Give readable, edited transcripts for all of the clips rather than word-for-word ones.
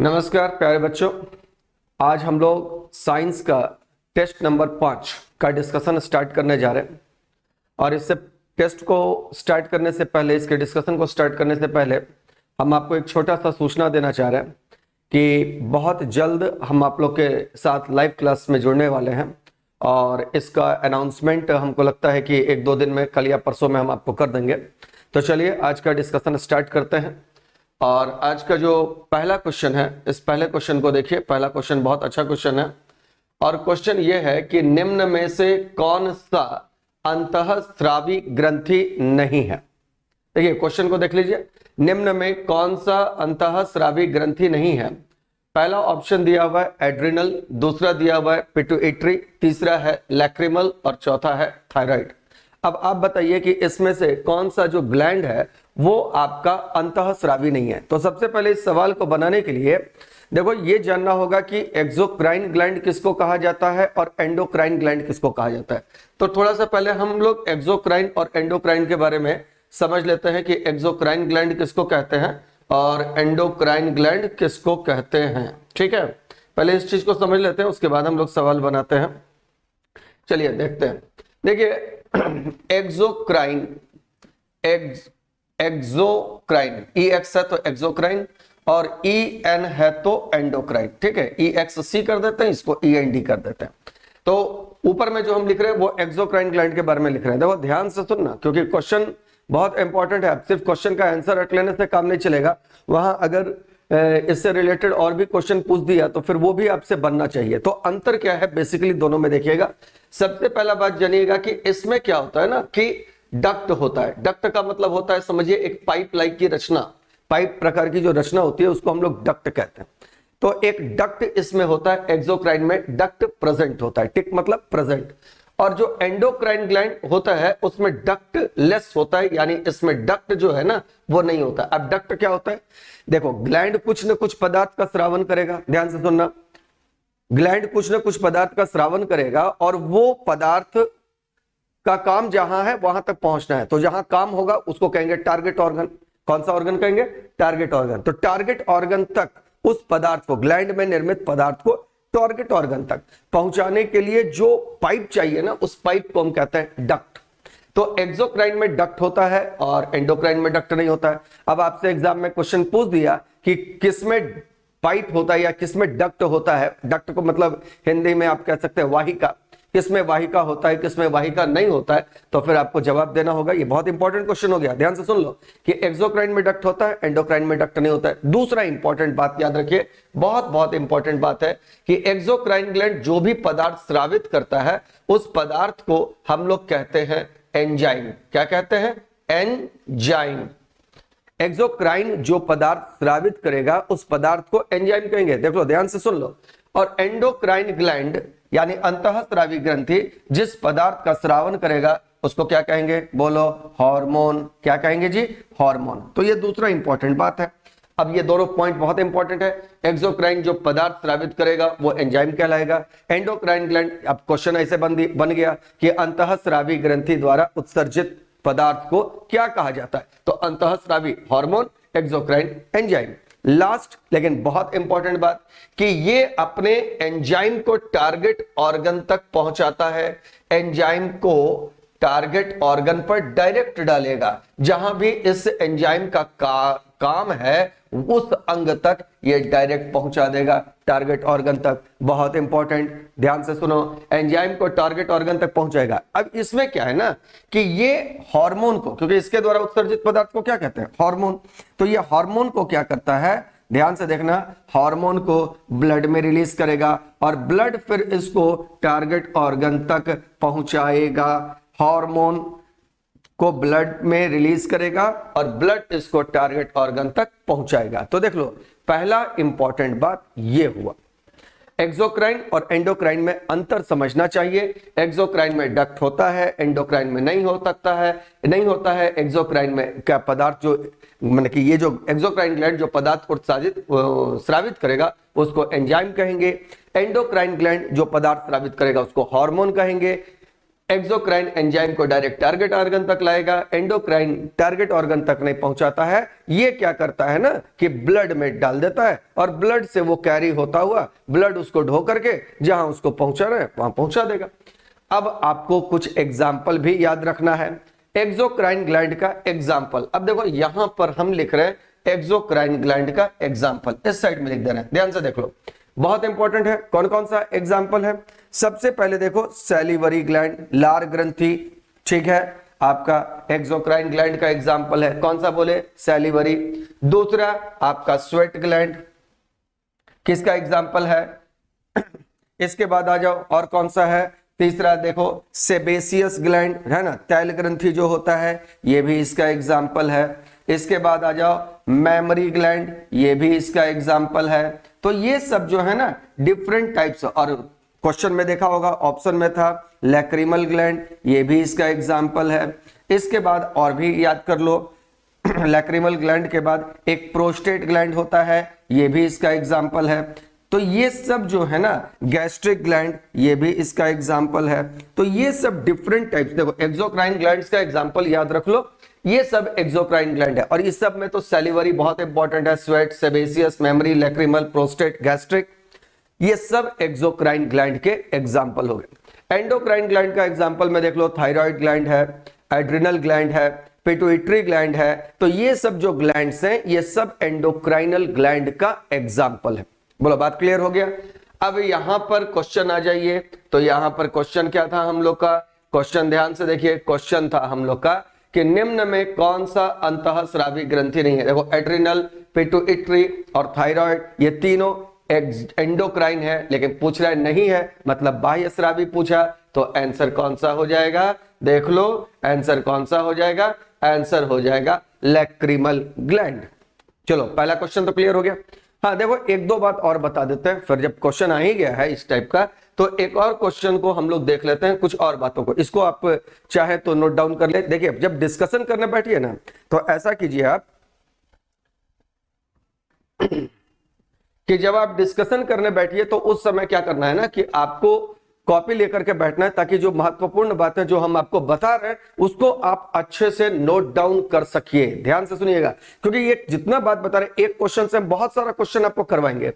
नमस्कार प्यारे बच्चों, आज हम लोग साइंस का टेस्ट नंबर 5 का डिस्कशन स्टार्ट करने जा रहे हैं। और इससे टेस्ट को स्टार्ट करने से पहले, इसके डिस्कशन को स्टार्ट करने से पहले हम आपको एक छोटा सा सूचना देना चाह रहे हैं कि बहुत जल्द हम आप लोग के साथ लाइव क्लास में जुड़ने वाले हैं। और इसका अनाउंसमेंट हमको लगता है कि 1-2 दिन में, कल या परसों में हम आपको कर देंगे। तो चलिए आज का डिस्कशन स्टार्ट करते हैं। और आज का जो पहला क्वेश्चन है, इस पहले क्वेश्चन को देखिए। पहला क्वेश्चन बहुत अच्छा क्वेश्चन है और क्वेश्चन ये है कि निम्न में से कौन सा अंतःस्रावी ग्रंथि नहीं है। देखिए क्वेश्चन को देख लीजिए, निम्न में कौन सा अंतःस्रावी ग्रंथि नहीं है। पहला ऑप्शन दिया हुआ है एड्रिनल, दूसरा दिया हुआ है पिट्यूटरी, तीसरा है लैक्रिमल और चौथा है थायराइड। अब आप बताइए कि इसमें से कौन सा जो ग्लैंड है वो आपका अंतःस्रावी नहीं है। तो सबसे पहले इस सवाल को बनाने के लिए देखो ये जानना होगा कि एक्सोक्राइन ग्लैंड किसको कहा जाता है और एंडोक्राइन ग्लैंड किसको कहा जाता है। तो थोड़ा सा पहले हम लोग एक्सोक्राइन और एंडोक्राइन के बारे में समझ लेते हैं कि एक्सोक्राइन ग्लैंड किसको कहते हैं और एंडोक्राइन ग्लैंड किसको कहते हैं। ठीक है, पहले इस चीज को समझ लेते हैं, उसके बाद हम लोग सवाल बनाते हैं। चलिए देखते हैं। देखिए एक्सोक्राइन, एक्सोक्राइन EX है तो एक्सोक्राइन और EN है तो एंडोक्राइन। ठीक है, EXC कर देते हैं, इसको END कर देते हैं। तो ऊपर में जो हम लिख रहे हैं वो एक्सोक्राइन ग्लैंड के बारे में लिख रहे हैं। देखो ध्यान से सुनना, क्योंकि क्वेश्चन बहुत इंपॉर्टेंट है। सिर्फ क्वेश्चन का आंसर रट लेने से काम नहीं चलेगा, वहां अगर इससे रिलेटेड और भी क्वेश्चन पूछ दिया तो फिर वो भी आपसे बनना चाहिए। तो अंतर क्या है बेसिकली दोनों में देखिएगा। सबसे पहला बात जानिएगा कि इसमें क्या होता है ना कि डक्ट होता है। डक्ट का मतलब होता है, समझिए एक पाइप लाइक की रचना, पाइप प्रकार की जो रचना होती है उसको हम लोग डक्ट कहते हैं। तो एक डक्ट इसमें होता है, एक्सोक्राइन में डक्ट प्रेजेंट होता है। टिक मतलब प्रेजेंट। और जो एंडोक्राइन ग्लैंड होता है उसमें डक्ट लेस होता है, यानी इसमें डक्ट जो है ना वो नहीं होता। अब डक्ट क्या होता है, देखो ग्लैंड कुछ न कुछ पदार्थ का स्रावन करेगा। ध्यान से सुनना, ग्लैंड कुछ न कुछ पदार्थ का स्रावन करेगा और वो पदार्थ का काम जहां है वहां तक पहुंचना है। तो जहां काम होगा उसको कहेंगे टारगेट ऑर्गन। कौन सा ऑर्गन कहेंगे? Target organ. तो टारगेट ऑर्गन तक उस पदार्थ को, ग्लैंड में निर्मित पदार्थ को टारगेट ऑर्गन तक पहुंचाने के लिए जो पाइप चाहिए ना, उस पाइप को हम कहते हैं डक्ट। तो एक्सोक्राइन में डक्ट होता है और एंडोक्राइन में डक्ट नहीं होता है। अब आपसे एग्जाम में क्वेश्चन पूछ दिया कि किसमें पाइप होता है या किसमें डक्ट होता है। डक्ट को मतलब हिंदी में आप कह सकते हैं वाहिका। किसमें वाहिका होता है, किसमें वाहिका नहीं होता है, तो फिर आपको जवाब देना होगा। ये बहुत इंपॉर्टेंट क्वेश्चन हो गया, ध्यान से सुन लो कि एक्सोक्राइन में डक्ट होता है, एंडोक्राइन में डक्ट नहीं होता है। दूसरा इंपॉर्टेंट बात याद रखिए, बहुत बहुत इंपॉर्टेंट बात है कि एक्सोक्राइन ग्लैंड जो भी पदार्थ स्रावित करता है उस पदार्थ को हम लोग कहते हैं एंजाइम। क्या कहते हैं? एंजाइम। एक्सोक्राइन जो पदार्थ स्रावित करेगा उस पदार्थ को एंजाइम कहेंगे। देख लो, ध्यान से सुन लो। और एंडोक्राइन ग्लैंड यानी अंतःस्रावी ग्रंथि जिस पदार्थ का स्रावन करेगा उसको क्या कहेंगे? बोलो, हार्मोन। क्या कहेंगे जी? हार्मोन। तो ये दूसरा इंपॉर्टेंट बात है। अब ये दोनों पॉइंट बहुत इंपॉर्टेंट है। एक्सोक्राइन जो पदार्थ स्रावित करेगा वो एंजाइम कहलाएगा। एंडोक्राइन ग्लैंड, अब क्वेश्चन ऐसे बन गया कि अंतःस्रावी ग्रंथि द्वारा उत्सर्जित पदार्थ को क्या कहा जाता है? तो अंतःस्रावी हार्मोन, एक्सोक्राइन एंजाइम। लास्ट लेकिन बहुत इंपॉर्टेंट बात कि ये अपने एंजाइम को टारगेट ऑर्गन तक पहुंचाता है। एंजाइम को टारगेट ऑर्गन पर डायरेक्ट डालेगा। जहां भी इस एंजाइम का काम है उस अंग तक ये डायरेक्ट पहुंचा देगा, टारगेट ऑर्गन तक। बहुत इंपॉर्टेंट, ध्यान से सुनो, एंजाइम को टारगेट ऑर्गन तक पहुंचाएगा। अब इसमें क्या है ना कि ये हार्मोन को, क्योंकि इसके द्वारा उत्सर्जित पदार्थ को क्या कहते हैं? हार्मोन। तो ये हार्मोन को क्या करता है? ध्यान से देखना, हार्मोन को ब्लड में रिलीज करेगा और ब्लड फिर इसको टारगेट ऑर्गन तक पहुंचाएगा। हार्मोन को ब्लड में रिलीज करेगा और ब्लड इसको टारगेट ऑर्गन तक पहुंचाएगा। तो देख लो, पहला इंपॉर्टेंट बात ये हुआ। एक्सोक्राइन और एंडोक्राइन में अंतर समझना चाहिए। एक्सोक्राइन में डक्ट होता है, एंडोक्राइन में नहीं हो सकता है, नहीं होता है। एक्सोक्राइन में क्या पदार्थ जो मतलब कि ये जो एक्सोक्राइन ग्लैंड जो पदार्थ को स्रावित करेगा उसको एंजाइम कहेंगे। एंडोक्राइन ग्लैंड जो पदार्थ स्रावित करेगा उसको हार्मोन कहेंगे। एक्सोक्राइन एंजाइम को डायरेक्ट टारगेट ऑर्गन तक लाएगा, एंडोक्राइन टारगेट ऑर्गन तक नहीं पहुंचाता है। ये क्या करता है ना कि ब्लड में डाल देता है और ब्लड से वो कैरी होता हुआ ब्लड उसको ढो करके जहां उसको पहुंचाना है वहां पहुंचा देगा। अब आपको कुछ एग्जाम्पल भी याद रखना है एक्सोक्राइन ग्लैंड का एग्जाम्पल। अब देखो यहां पर हम लिख रहे हैं एक्सोक्राइन ग्लैंड का एग्जाम्पल, इस साइड में लिख दे रहे हैं, ध्यान से देख लो, बहुत इंपॉर्टेंट है। कौन कौन सा एग्जाम्पल है? सबसे पहले देखो सैलिवरी ग्लैंड, लार ग्रंथि, ठीक है, आपका एक्सोक्राइन ग्लैंड का एग्जाम्पल है। कौन सा बोले? सैलिवरी। दूसरा आपका स्वेट ग्लैंड, किसका एग्जाम्पल है? इसके बाद आ जाओ और कौन सा है? तीसरा देखो सेबेसियस ग्लैंड, है ना, तैल ग्रंथि जो होता है, ये भी इसका एग्जाम्पल है। इसके बाद आ जाओ मेमरी ग्लैंड, ये भी इसका एग्जाम्पल है। तो ये सब जो है ना डिफरेंट टाइप्स, और क्वेश्चन में देखा होगा ऑप्शन में था लैक्रिमल ग्लैंड, ये भी इसका एग्जाम्पल है। इसके बाद और भी याद कर लो, लैक्रिमल ग्लैंड के बाद एक प्रोस्टेट ग्लैंड होता है, ये भी इसका एग्जाम्पल है। तो ये सब जो है ना गैस्ट्रिक ग्लैंड, ये भी इसका एग्जाम्पल है। तो ये सब डिफरेंट टाइप्स, देखो एक्सोक्राइन ग्लैंड्स का एग्जाम्पल याद रख लो, ये सब एक्सोक्राइन ग्लैंड है। और इस सब में तो सैलिवरी बहुत इंपॉर्टेंट है, sweat, sebaceous, memory, lacrimal, prostate, gastric, ये सब एक्सोक्राइन ग्लैंड के एग्जाम्पल हो गए। एंडोक्राइन ग्लैंड का एग्जाम्पल में देख लो थायराइड ग्लैंड है, एड्रिनल ग्लैंड है, पिट्यूटरी ग्लैंड है। तो ये सब जो ग्लैंड्स हैं ये सब एंडोक्राइनल ग्लैंड का एग्जाम्पल है। बोलो बात क्लियर हो गया? अब यहां पर क्वेश्चन आ जाइए। तो यहां पर क्वेश्चन क्या था हम लोग का? क्वेश्चन ध्यान से देखिए, क्वेश्चन था हम लोग का कि निम्न में कौन सा अंतःस्रावी ग्रंथि नहीं है? देखो एड्रिनल, पिट्यूटरी और थायराइड ये तीनों एंडोक्राइन है, लेकिन पूछ रहा है नहीं है, मतलब बाह्य स्रावी पूछा। तो आंसर कौन सा हो जाएगा? देख लो आंसर कौन सा हो जाएगा? आंसर हो जाएगा लैक्रिमल ग्लैंड। चलो पहला क्वेश्चन तो क्लियर हो गया। हाँ देखो एक दो बात और बता देते हैं, फिर जब क्वेश्चन आ ही गया है इस टाइप का तो एक और क्वेश्चन को हम लोग देख लेते हैं, कुछ और बातों को। इसको आप चाहे तो नोट डाउन कर ले। देखिए जब डिस्कशन करने बैठिए ना तो ऐसा कीजिए आप कि जब आप डिस्कशन करने बैठिए तो उस समय क्या करना है ना कि आपको कॉपी लेकर के बैठना है, ताकि जो महत्वपूर्ण बातें जो हम आपको बता रहे हैं उसको आप अच्छे से नोट डाउन कर सकिए। ध्यान से सुनिएगा, क्योंकि ये जितना बात बता रहे एक क्वेश्चन से बहुत सारा क्वेश्चन आपको करवाएंगे।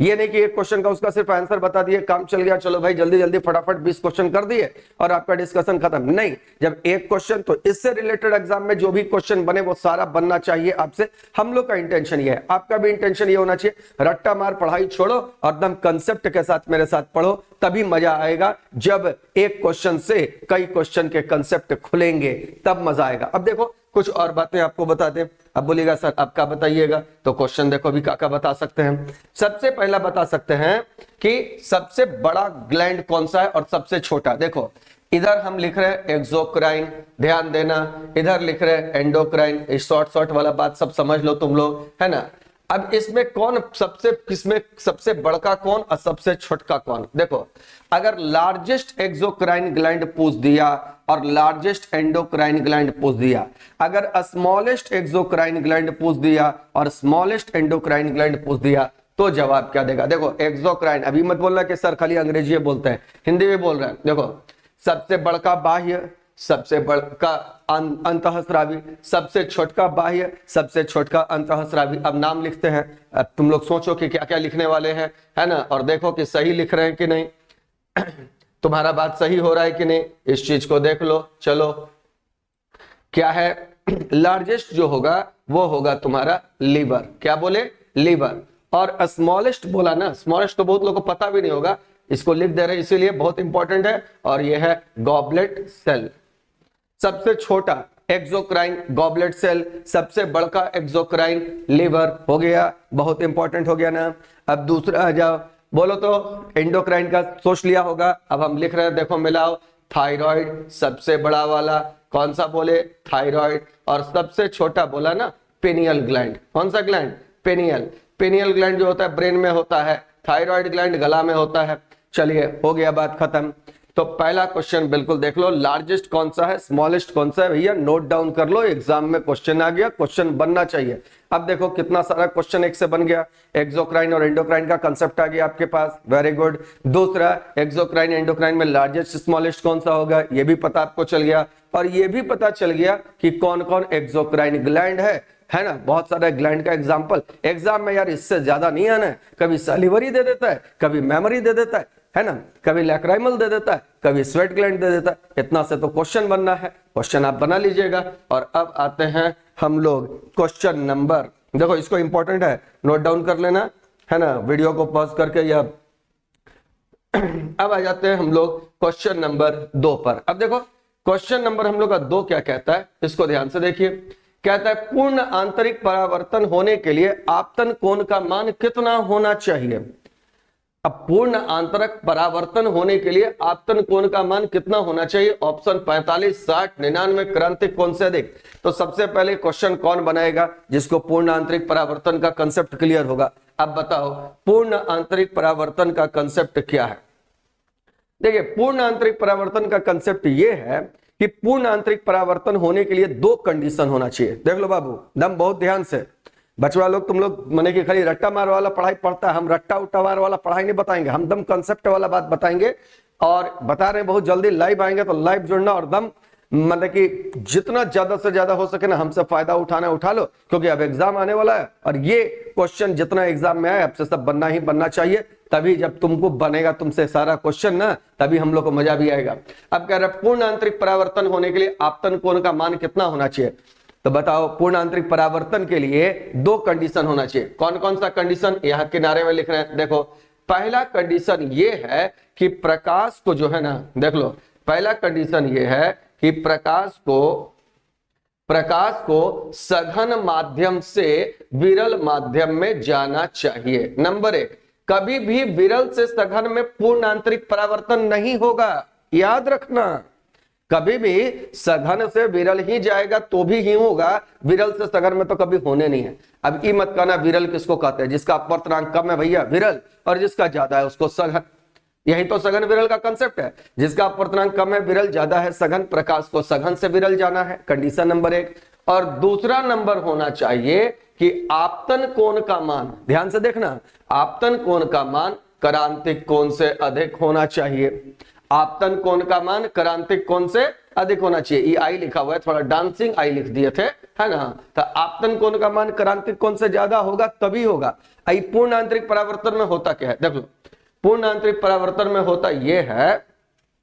ये नहीं कि एक क्वेश्चन का उसका सिर्फ आंसर बता दिए, काम चल गया, चलो भाई जल्दी जल्दी फटाफट 20 क्वेश्चन कर दिए और आपका डिस्कशन खत्म। नहीं, जब एक क्वेश्चन तो इससे रिलेटेड एग्जाम में जो भी क्वेश्चन बने वो सारा बनना चाहिए आपसे। हम लोग का इंटेंशन ये है, आपका भी इंटेंशन ये होना चाहिए, रट्टा मार पढ़ाई छोड़ो और एकदम कंसेप्ट के साथ मेरे साथ पढ़ो, तभी मजा आएगा। जब एक क्वेश्चन से कई क्वेश्चन के कंसेप्ट खुलेंगे तब मजा आएगा। अब देखो कुछ और बातें आपको बताते हैं। अब बोलिएगा सर अब क्या बताइएगा? तो क्वेश्चन देखो अभी क्या बता सकते हैं। सबसे पहला बता सकते हैं कि सबसे बड़ा ग्लैंड कौन सा है और सबसे छोटा। देखो इधर हम लिख रहे हैं एक्सोक्राइन, ध्यान देना, इधर लिख रहे हैं एंडोक्राइन। इस शॉर्ट वाला बात सब समझ लो तुम लोग, है ना। अब इसमें कौन किसमें सबसे बड़का कौन और सबसे छोटका कौन? देखो अगर लार्जेस्ट एक्सोक्राइन ग्लैंड पूछ दिया और लार्जेस्ट एंडोक्राइन ग्लैंड पूछ दिया, अगर स्मॉलेस्ट एक्सोक्राइन ग्लैंड पूछ दिया और स्मॉलेस्ट एंडोक्राइन ग्लैंड पूछ दिया तो जवाब क्या देगा? देखो एक्सोक्राइन, अभी मत बोलना कि सर खाली अंग्रेजी बोलते हैं, हिंदी में बोल रहे हैं। देखो सबसे बड़का बाह्य, सबसे बड़का अंतःस्रावी, सबसे छोटका बाह्य, सबसे छोटका अंतःस्रावी। अब नाम लिखते हैं, अब तुम लोग सोचो कि क्या क्या लिखने वाले हैं, है ना, और देखो कि सही लिख रहे हैं कि नहीं, तुम्हारा बात सही हो रहा है कि नहीं, इस चीज को देख लो। चलो क्या है? लार्जेस्ट जो होगा वो होगा तुम्हारा लीवर। क्या बोले? लीवर। और स्मॉलेस्ट बोला ना, स्मॉलेस्ट तो बहुत लोगों को पता भी नहीं होगा, इसको लिख दे रहे हैं इसीलिए बहुत इंपॉर्टेंट है, और यह है गॉबलेट सेल। सबसे छोटा एक्सोक्राइन गॉबलेट सेल, सबसे बड़का एक्सोक्राइन लीवर। हो गया, बहुत इंपॉर्टेंट हो गया ना। अब दूसरा आ जाओ, बोलो तो एंडोक्राइन का सोच लिया होगा। अब हम लिख रहे हैं, देखो मिलाओ, थायराइड सबसे बड़ा वाला, कौन सा बोले? थायराइड। और सबसे छोटा बोला ना पेनियल ग्लैंड। कौन सा ग्लैंड? पेनियल। पेनियल ग्लैंड जो होता है ब्रेन में होता है, थायराइड ग्लैंड गला में होता है। चलिए हो गया बात खत्म। तो पहला क्वेश्चन बिल्कुल देख लो, लार्जेस्ट कौन सा है, स्मॉलेस्ट कौन सा है, भैया नोट डाउन कर लो, एग्जाम में क्वेश्चन आ गया, क्वेश्चन बनना चाहिए। अब देखो कितना सारा क्वेश्चन एक से बन गया, एक्सोक्राइन और एंडोक्राइन का कंसेप्ट आ गया आपके पास, वेरी गुड। दूसरा, एक्सोक्राइन एंडोक्राइन में लार्जेस्ट स्मॉलेस्ट कौन सा होगा, ये भी पता आपको चल गया। और ये भी पता चल गया कि कौन कौन एक्सोक्राइन ग्लैंड है ना, बहुत सारा ग्लैंड का एग्जांपल एग्जाम में यार इससे ज्यादा नहीं आना है, कभी सैलिवरी दे देता है, कभी मेमोरी दे देता है ना, कभी लैक्राइमल दे देता है, कभी स्वेट ग्लैंड दे देता है। इतना से तो क्वेश्चन बनना है, क्वेश्चन आप बना लीजिएगा। और अब आते हैं हम लोग क्वेश्चन नंबर, देखो इसको इंपॉर्टेंट है, नोट डाउन कर लेना है ना, वीडियो को पॉज करके। या अब आ जाते हैं हम लोग क्वेश्चन नंबर 2 पर। अब देखो क्वेश्चन नंबर हम लोग का 2 क्या कहता है, इसको ध्यान से देखिए। कहता है पूर्ण आंतरिक परावर्तन होने के लिए आपतन कोण का मान कितना होना चाहिए। अब पूर्ण आंतरिक परावर्तन होने के लिए आपतन कोण का मान कितना होना चाहिए, ऑप्शन 45, 60, 99, क्रांतिक कोण से अधिक। तो सबसे पहले क्वेश्चन कौन बनाएगा जिसको पूर्ण आंतरिक परावर्तन का कंसेप्ट क्लियर होगा। अब बताओ पूर्ण आंतरिक परावर्तन का कंसेप्ट क्या है। देखिए पूर्ण आंतरिक परावर्तन का कंसेप्ट ये है कि पूर्ण आंतरिक परावर्तन होने के लिए 2 कंडीशन होना चाहिए। देख लो बाबू दम बहुत ध्यान से, बचवा लोग तुम लोग माने कि खाली रट्टा मार वाला पढ़ाई पढ़ता है, हम रट्टा उट्टा मार वाला पढ़ाई नहीं बताएंगे, हम दम कंसेप्ट वाला बात बताएंगे। और बता रहे हैं बहुत जल्दी लाइव आएंगे, तो लाइव जुड़ना और दम मतलब कि जितना ज्यादा से ज्यादा हो सके ना हमसे फायदा उठाना उठा लो, क्योंकि अब एग्जाम आने वाला है और ये क्वेश्चन जितना एग्जाम में आए आपसे सब बनना ही बनना चाहिए, तभी जब तुमको बनेगा तुमसे सारा क्वेश्चन ना, तभी हम लोग को मजा भी आएगा। अब कह रहे पूर्ण आंतरिक परावर्तन होने के लिए आपतन कोण का मान कितना होना चाहिए। तो बताओ पूर्ण आंतरिक परावर्तन के लिए 2 कंडीशन होना चाहिए। कौन कौन सा कंडीशन, यहां किनारे में लिख रहे हैं, देखो पहला कंडीशन ये है कि प्रकाश को जो है ना, देख लो पहला कंडीशन ये है कि प्रकाश को सघन माध्यम से विरल माध्यम में जाना चाहिए। नंबर 1, कभी भी विरल से सघन में पूर्ण आंतरिक परावर्तन नहीं होगा, याद रखना। कभी भी सघन से विरल ही जाएगा तो भी ही होगा, विरल से सघन में तो कभी होने नहीं है। अब ये मत कहना विरल किसको कहते हैं, जिसका अपवर्तनांक कम है भैया विरल, और जिसका ज्यादा है उसको सघन। यही तो सघन विरल का कंसेप्ट है, जिसका अपवर्तनांक कम है विरल, ज्यादा है सघन। प्रकाश को सघन से विरल जाना है, कंडीशन नंबर 1। और दूसरा नंबर होना चाहिए कि आपतन कोण का मान, ध्यान से देखना, आपतन कोण का मान क्रांतिक कोण से अधिक होना चाहिए। आपतन कोण का मान क्रांतिक कोण से अधिक होना चाहिए। ये आई लिखा हुआ है, थोड़ा डांसिंग आई लिख दिए थे, है ना। तो आपतन कोण का मान क्रांतिक कोण से ज्यादा होगा तभी होगा। आई पूर्ण आंतरिक परावर्तन में होता क्या है, देख लो पूर्ण आंतरिक परावर्तन में होता यह है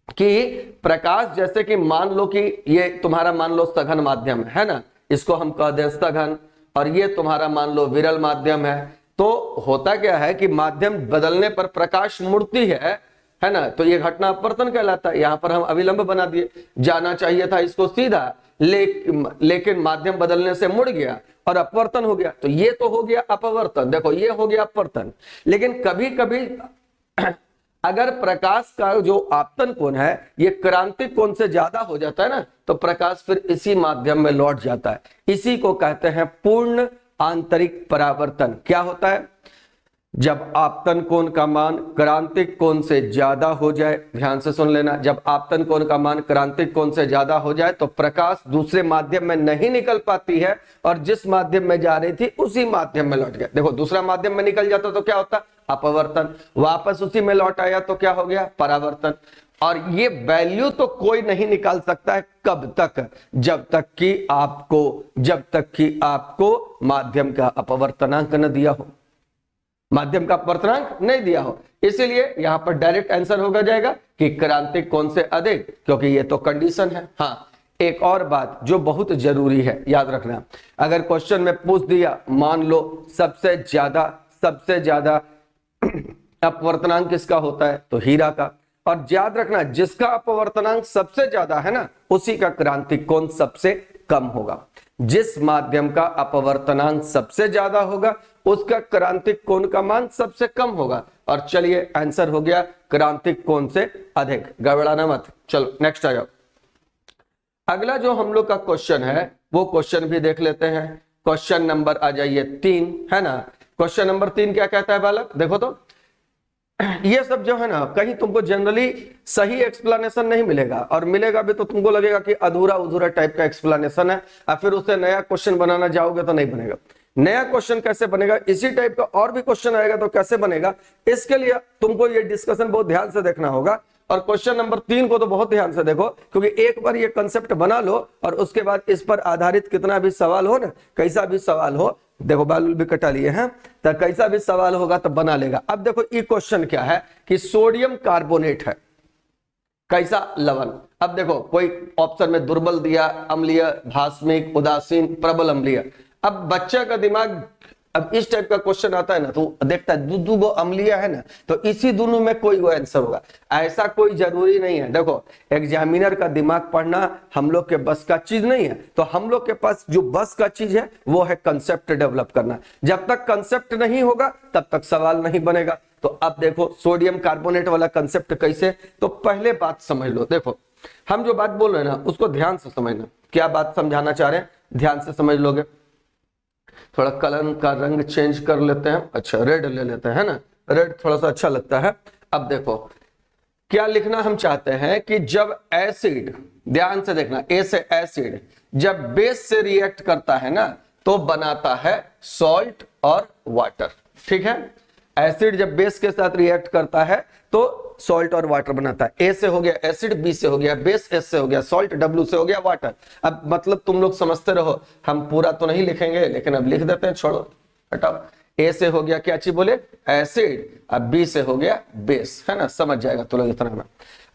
कि प्रकाश, जैसे कि मान लो कि ये तुम्हारा मान लो सघन माध्यम है ना, इसको हम कह दें सघन, और ये तुम्हारा मान लो विरल माध्यम है। तो होता क्या है कि माध्यम बदलने पर प्रकाश मुड़ती है ना, तो ये घटना अपवर्तन कहलाता है। यहां पर हम अविलंब बना दिए, जाना चाहिए था इसको सीधा, लेकिन माध्यम बदलने से मुड़ गया और अपवर्तन हो गया, तो ये तो हो गया अपवर्तन। देखो ये हो गया अपवर्तन। लेकिन कभी कभी अगर प्रकाश का जो आपतन कोण है ये क्रांतिक कोण से ज्यादा हो जाता है ना, तो प्रकाश फिर इसी माध्यम में लौट जाता है। इसी को कहते हैं पूर्ण आंतरिक परावर्तन। क्या होता है, जब आपतन कोण का मान क्रांतिक कोण से ज्यादा हो जाए, ध्यान से सुन लेना, जब आपतन कोण का मान क्रांतिक कोण से ज्यादा हो जाए तो प्रकाश दूसरे माध्यम में नहीं निकल पाती है, और जिस माध्यम में जा रही थी उसी माध्यम में लौट गया। देखो दूसरा माध्यम में निकल जाता तो क्या होता, अपवर्तन, वापस उसी में लौट आया तो क्या हो गया, परावर्तन। और ये वैल्यू तो कोई नहीं निकाल सकता है, कब तक, जब तक कि आपको माध्यम का अपवर्तनांक न दिया हो, माध्यम का अपवर्तनांक नहीं दिया हो। इसीलिए यहां पर डायरेक्ट आंसर होगा जाएगा कि क्रांतिक कोण से अधिक, क्योंकि ये तो कंडीशन है। हाँ एक और बात जो बहुत जरूरी है याद रखना, अगर क्वेश्चन में पूछ दिया मान लो सबसे ज्यादा अपवर्तनांक किसका होता है, तो हीरा का, और याद रखना जिसका अपवर्तनांक सबसे ज्यादा है ना उसी का क्रांतिक कोण सबसे कम होगा। जिस माध्यम का अपवर्तनांक सबसे ज्यादा होगा उसका क्रांतिक कोण का मान सबसे कम होगा। और चलिए आंसर हो गया क्रांतिक कोण से अधिक, गड़बड़ाना मत। चलो नेक्स्ट आ जाओ। अगला जो हम लोग का क्वेश्चन है वो क्वेश्चन भी देख लेते हैं। क्वेश्चन नंबर आ जाइए 3, है ना। क्वेश्चन नंबर 3 क्या कहता है बालक, देखो तो, ये सब जो है ना कहीं तुमको जनरली सही एक्सप्लेनेशन नहीं मिलेगा, और मिलेगा भी तो तुमको लगेगा कि अधूरा अधूरा टाइप का एक्सप्लेनेशन है, और फिर उससे नया क्वेश्चन बनाना जाओगे तो नहीं बनेगा। नया क्वेश्चन कैसे बनेगा, इसी टाइप का और भी क्वेश्चन आएगा तो कैसे बनेगा, इसके लिए तुमको ये डिस्कशन बहुत ध्यान से देखना होगा। और क्वेश्चन नंबर 3 को तो बहुत ध्यान से देखो, क्योंकि एक बार ये कंसेप्ट बना लो और उसके बाद इस पर आधारित कितना भी सवाल हो ना, कैसा भी सवाल हो, देखो बाल भी कटा लिए हैं, तो कैसा भी सवाल होगा तो बना लेगा। अब देखो ये क्वेश्चन क्या है कि सोडियम कार्बोनेट है, कैसा लवण। अब देखो कोई ऑप्शन में दुर्बल दिया, अम्लीय, भास्मिक, उदासीन, प्रबल अम्लीय। अब बच्चा का दिमाग अब इस टाइप का क्वेश्चन आता है ना तो देखता है दो गो अम्लीय है ना, तो इसी दोनों में कोई वो आंसर होगा, ऐसा कोई जरूरी नहीं है। देखो एग्जामिनर का दिमाग पढ़ना हम लोग के बस का चीज नहीं है, तो हम लोग के पास जो बस का चीज है वो है कंसेप्ट डेवलप करना। जब तक कंसेप्ट नहीं होगा तब तक सवाल नहीं बनेगा। तो अब देखो सोडियम कार्बोनेट वाला कंसेप्ट कैसे, तो पहले बात समझ लो। देखो हम जो बात बोल रहे हैं ना उसको ध्यान से समझना, क्या बात समझाना चाह रहे हैं ध्यान से समझ लोगे। थोड़ा कलर का रंग चेंज कर लेते हैं, अच्छा रेड ले लेते हैं ना, रेड थोड़ा सा अच्छा लगता है। अब देखो क्या लिखना हम चाहते हैं कि जब एसिड, ध्यान से देखना, ए से एसिड जब बेस से रिएक्ट करता है ना तो बनाता है सॉल्ट और वाटर। ठीक है, एसिड जब बेस के साथ रिएक्ट करता है तो सॉल्ट और वाटर बनाता है। ए से हो गया एसिड, बी से हो गया बेस, एस से हो गया सॉल्ट, डब्ल्यू से हो गया वाटर। अब मतलब तुम लोग समझते रहो, हम पूरा तो नहीं लिखेंगे लेकिन अब लिख देते हैं, छोड़ो हटाओ। ए से हो गया क्या चीज बोले, एसिड, अब बी से हो गया बेस, है ना, समझ जाएगा तो लोग इतना में।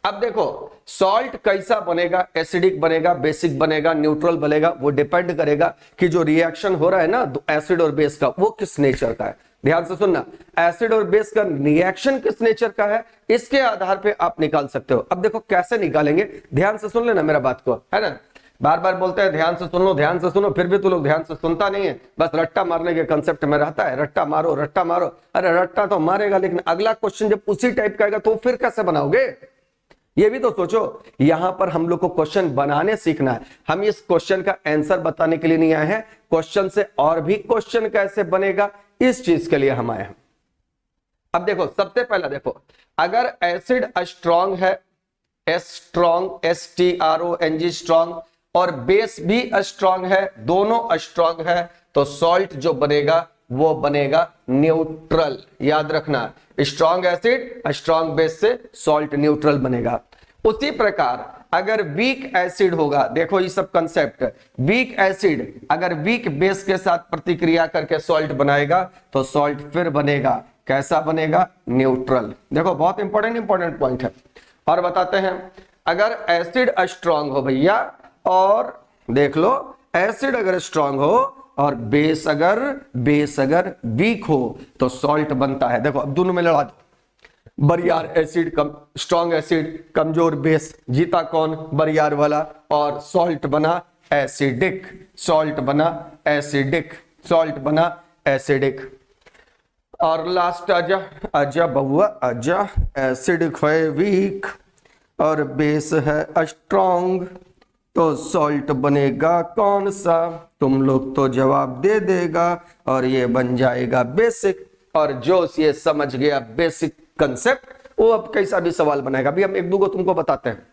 अब देखो सॉल्ट कैसा बनेगा, एसिडिक बनेगा, बेसिक बनेगा, न्यूट्रल बनेगा, वो डिपेंड करेगा कि जो रिएक्शन हो रहा है ना एसिड और बेस का वो किस नेचर का है। ध्यान से सुनना, एसिड और बेस का रिएक्शन किस नेचर का है इसके आधार पे आप निकाल सकते हो। अब देखो कैसे निकालेंगे, ध्यान से सुन लेना मेरा बात को, है ना। बार बार बोलते हैं ध्यान से सुन लो, ध्यान से सुनो, फिर भी तू लोग ध्यान से सुनता नहीं है, बस रट्टा मारने के कंसेप्ट में रहता है, रट्टा मारो रट्टा मारो। अरे रट्टा तो मारेगा लेकिन अगला क्वेश्चन जब उसी टाइप का आएगा तो फिर कैसे बनाओगे, ये भी तो सोचो। यहां पर हम लोग को क्वेश्चन बनाने सीखना है, हम इस क्वेश्चन का आंसर बताने के लिए नहीं आए हैं, क्वेश्चन से और भी क्वेश्चन कैसे बनेगा इस चीज के लिए हम आए हैं। अब देखो सबसे पहला देखो, अगर एसिड स्ट्रॉन्ग है, स्ट्रॉन्ग, STRONG स्ट्रॉन्ग, और बेस भी स्ट्रॉन्ग है, दोनों स्ट्रॉन्ग है, तो सॉल्ट जो बनेगा वो बनेगा न्यूट्रल। याद रखना, स्ट्रॉन्ग एसिड स्ट्रॉन्ग बेस से सॉल्ट न्यूट्रल बनेगा। उसी प्रकार अगर वीक एसिड होगा, देखो ये सब कंसेप्ट, वीक एसिड अगर वीक बेस के साथ प्रतिक्रिया करके सॉल्ट बनाएगा तो सॉल्ट फिर बनेगा कैसा बनेगा, न्यूट्रल। देखो बहुत इंपॉर्टेंट पॉइंट है। और बताते हैं अगर एसिड स्ट्रॉन्ग हो भैया, और देख लो एसिड अगर स्ट्रॉन्ग हो और बेस अगर वीक हो तो सॉल्ट बनता है। देखो अब दोनों में लड़ा दो, बरियार एसिड कम, स्ट्रॉन्ग एसिड, कमजोर बेस, जीता कौन, बरियार वाला, और सॉल्ट बना एसिडिक, सॉल्ट बना एसिडिक, सॉल्ट बना एसिडिक। और लास्ट आजा बहुआ आजा, एसिड है वीक और बेस है स्ट्रॉन्ग, तो सॉल्ट बनेगा कौन सा, तुम लोग तो जवाब दे देगा और ये बन जाएगा बेसिक। और जो ये समझ गया बेसिक कंसेप्ट वो अब कैसा भी सवाल बनाएगा। अभी हम एक दो को तुमको बताते हैं,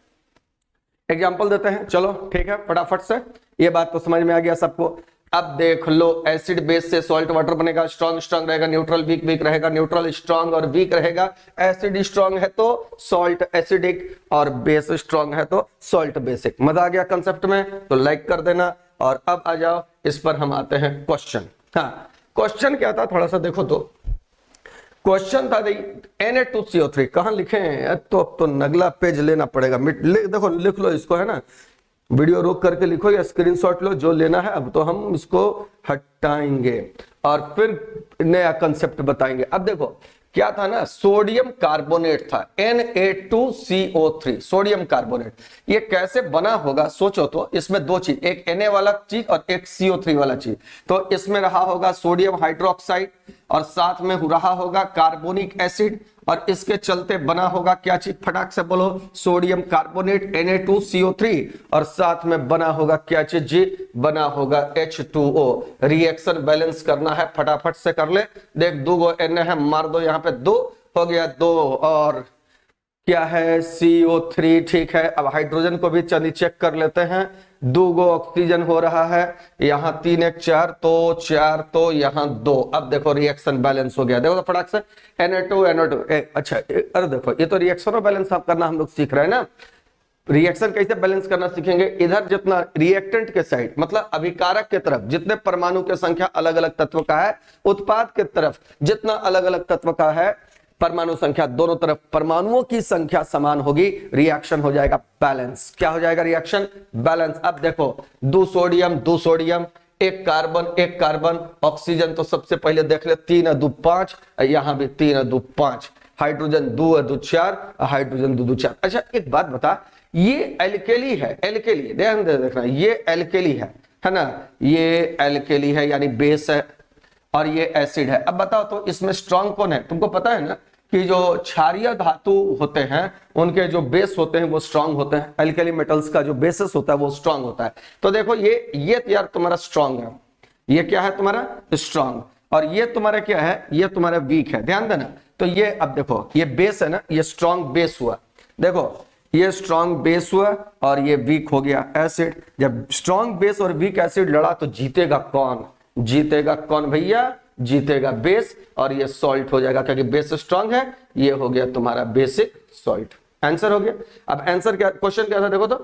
एग्जांपल देते हैं, चलो ठीक है फटाफट से, ये बात तो समझ में आ गया सबको। अब देख लो एसिड बेस से सॉल्ट वाटर बनेगा, स्ट्रॉन्ग स्ट्रॉन्ग रहेगा, न्यूट्रल वीक वीक रहेगा, न्यूट्रल स्ट्रॉन्ग और वीक रहेगा, एसिड स्ट्रॉन्ग है तो सॉल्ट एसिडिक, और बेस स्ट्रॉन्ग है तो सॉल्ट बेसिक। मजा आ गया कंसेप्ट में तो लाइक कर देना। और अब आ जाओ इस पर हम आते हैं क्वेश्चन। हाँ क्वेश्चन क्या था थोड़ा सा देखो, तो क्वेश्चन था Na2CO3 कहां लिखे हैं, तो अब तो नगला पेज लेना पड़ेगा, देखो लिख लो इसको, है ना, वीडियो रोक करके लिखो या स्क्रीनशॉट लो, जो लेना है। अब तो हम इसको हटाएंगे और फिर नया कंसेप्ट बताएंगे। अब देखो क्या था ना, सोडियम कार्बोनेट था, Na2CO3 सोडियम कार्बोनेट। ये कैसे बना होगा सोचो तो, इसमें दो चीज, एक Na वाला चीज और एक CO3 वाला चीज। तो इसमें रहा होगा सोडियम हाइड्रोक्साइड और साथ में रहा होगा कार्बोनिक एसिड, और इसके चलते बना होगा क्या चीज, फटाक से बोलो, सोडियम कार्बोनेट Na2CO3, और साथ में बना होगा क्या चीज जी, बना होगा H2O। रिएक्शन बैलेंस करना है, फटाफट से कर ले, देख दो गो Na है, मार दो यहाँ पे दो, हो गया 2 और क्या है CO3, ठीक है। अब हाइड्रोजन को भी चलिए चेक कर लेते हैं, 2 गो ऑक्सीजन हो रहा है, यहाँ 3 1 4 तो 4 तो यहाँ 2। अब देखो रिएक्शन बैलेंस हो गया, देखो तो फटाक से Na2 NO2 अच्छा अरे देखो ये तो रिएक्शन और बैलेंस आप करना हम लोग सीख रहे हैं ना। रिएक्शन कैसे बैलेंस करना सीखेंगे, इधर जितना रिएक्टेंट के साइड मतलब अभिकारक के तरफ जितने परमाणु की संख्या अलग अलग तत्व का है, उत्पाद के तरफ जितना अलग अलग तत्व का है परमाणु संख्या, दोनों तरफ परमाणुओं की संख्या समान होगी, रिएक्शन हो जाएगा बैलेंस। क्या हो जाएगा रिएक्शन बैलेंस। अब देखो 2 sodium 2 sodium, 1 carbon 1 carbon, oxygen तो सबसे पहले देख ले 3 2 5, यहां भी 3 2 5, हाइड्रोजन 2 2 4, हाइड्रोजन 2 2 4। अच्छा एक बात बता, ये एल्केली है, एल्केली ध्यान दे देखना, ये एल्केली है ना, ये एल्केली है यानी बेस है और ये एसिड है। अब बताओ तो इसमें स्ट्रांग कौन है, तुमको पता है ना कि जो क्षारीय धातु होते हैं उनके जो बेस होते हैं वो स्ट्रांग होते हैं, एल्कली मेटल्स का जो बेसिस होता है वो स्ट्रांग होता है। तो देखो ये यार तुम्हारा स्ट्रांग है, ये क्या है तुम्हारा स्ट्रांग, और ये तुम्हारा क्या है, ये तुम्हारा वीक है, ध्यान देना। तो ये अब देखो ये बेस है ना, ये स्ट्रांग बेस हुआ, देखो ये स्ट्रांग बेस हुआ और ये वीक हो गया एसिड। जब स्ट्रांग बेस और वीक एसिड लड़ा तो जीतेगा कौन, जीतेगा कौन भैया, जीतेगा बेस, और ये सॉल्ट हो जाएगा क्योंकि बेस स्ट्रांग है, ये हो गया तुम्हारा बेसिक सॉल्ट। आंसर हो गया। अब आंसर क्या, क्वेश्चन क्या था देखो तो,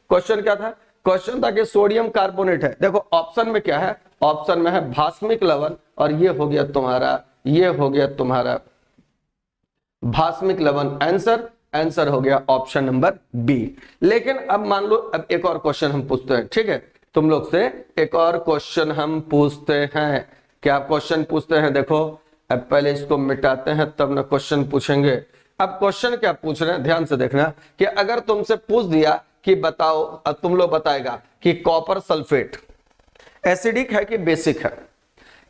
क्वेश्चन क्या था, क्वेश्चन था कि सोडियम कार्बोनेट है, देखो ऑप्शन में क्या है, ऑप्शन में है भास्मिक लवण, और ये हो गया तुम्हारा, ये हो गया तुम्हारा भास्मिक लवण। आंसर आंसर हो गया ऑप्शन नंबर बी। लेकिन अब मान लो अब एक और क्वेश्चन हम पूछते हैं, ठीक है, तुम लोग से एक और क्वेश्चन हम पूछते हैं। क्या क्वेश्चन पूछते हैं, देखो अब पहले इसको मिटाते हैं तब ना क्वेश्चन पूछेंगे। अब क्वेश्चन क्या पूछ रहे हैं ध्यान से देखना, कि अगर तुमसे पूछ दिया कि बताओ, अब तुम लोग बताएगा कि कॉपर सल्फेट एसिडिक है कि बेसिक है,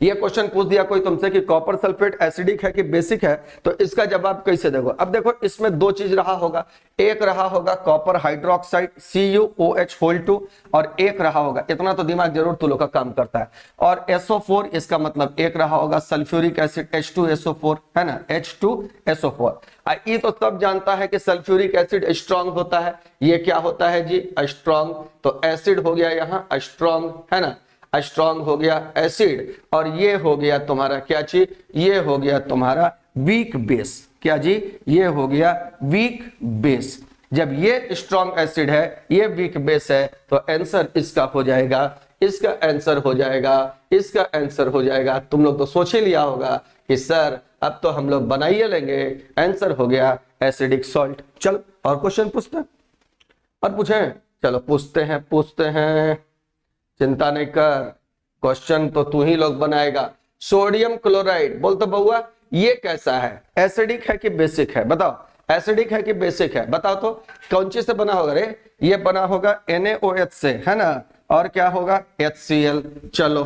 ये क्वेश्चन पूछ दिया कोई तुमसे कि कॉपर सल्फेट एसिडिक है कि बेसिक है, तो इसका जवाब कैसे देखो। अब देखो इसमें 2 चीज रहा होगा, एक रहा होगा कॉपर हाइड्रोक्साइड CuOH2 और एक रहा होगा, इतना तो दिमाग जरूर तुम लोग का काम करता है, और SO4, इसका मतलब एक रहा होगा सल्फ्यूरिक एसिड H2SO4 है ना, H2SO4। ये तो सब जानता है कि सल्फ्यूरिक एसिड स्ट्रांग होता है, ये क्या होता है जी स्ट्रांग, तो एसिड हो गया यहाँ स्ट्रांग है ना, स्ट्रांग हो गया एसिड, और ये हो गया तुम्हारा क्या चीज, ये हो गया तुम्हारा वीक बेस। क्या जी, ये हो गया वीक बेस। जब ये स्ट्रांग एसिड है ये वीक बेस है, तो आंसर इसका हो जाएगा, इसका आंसर हो जाएगा, इसका आंसर हो जाएगा। तुम लोग तो सोच ही लिया होगा कि सर अब तो हम लोग बना ही लेंगे, आंसर हो गया एसिडिक सॉल्ट। चल और क्वेश्चन पूछते हैं, और पूछें, चलो पूछते हैं, चिंता नहीं कर, क्वेश्चन तो तू ही लोग बनाएगा। सोडियम क्लोराइड बोल तो बउआ ये कैसा है, एसिडिक है कि बेसिक है, बताओ एसिडिक है कि बेसिक है, बताओ तो कौन चीज से बना होगा रे, ये बना होगा NaOH से है ना, और क्या होगा HCl। चलो,